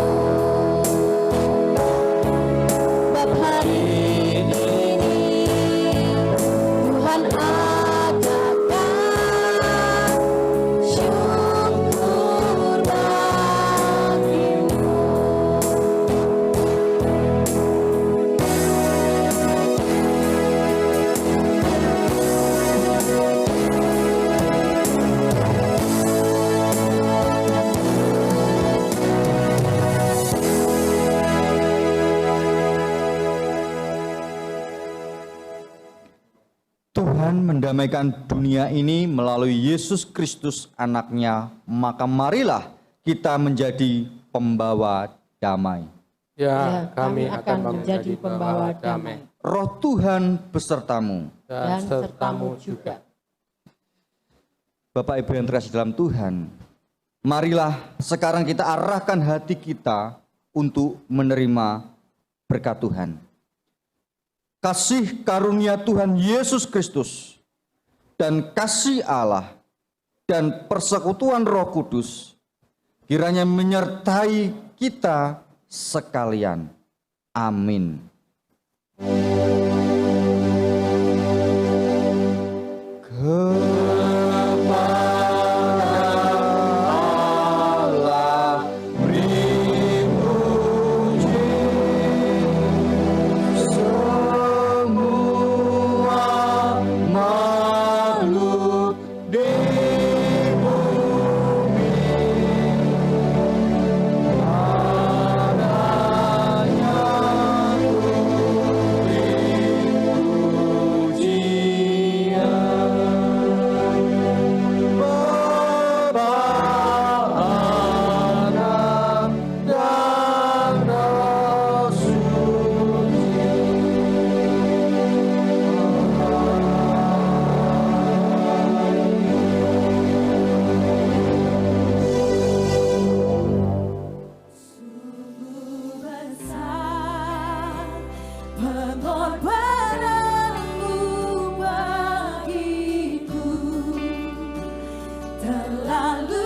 Tuhan mendamaikan dunia ini melalui Yesus Kristus anaknya, maka marilah kita menjadi pembawa damai. Ya, kami akan menjadi pembawa damai. Roh Tuhan besertamu. Dan sertamu juga. Bapak Ibu yang terkasih dalam Tuhan, marilah sekarang kita arahkan hati kita untuk menerima berkat Tuhan. Kasih karunia Tuhan Yesus Kristus dan kasih Allah dan persekutuan Roh Kudus kiranya menyertai kita sekalian. Amin. Adanya pengorbananmu bagiku terlalu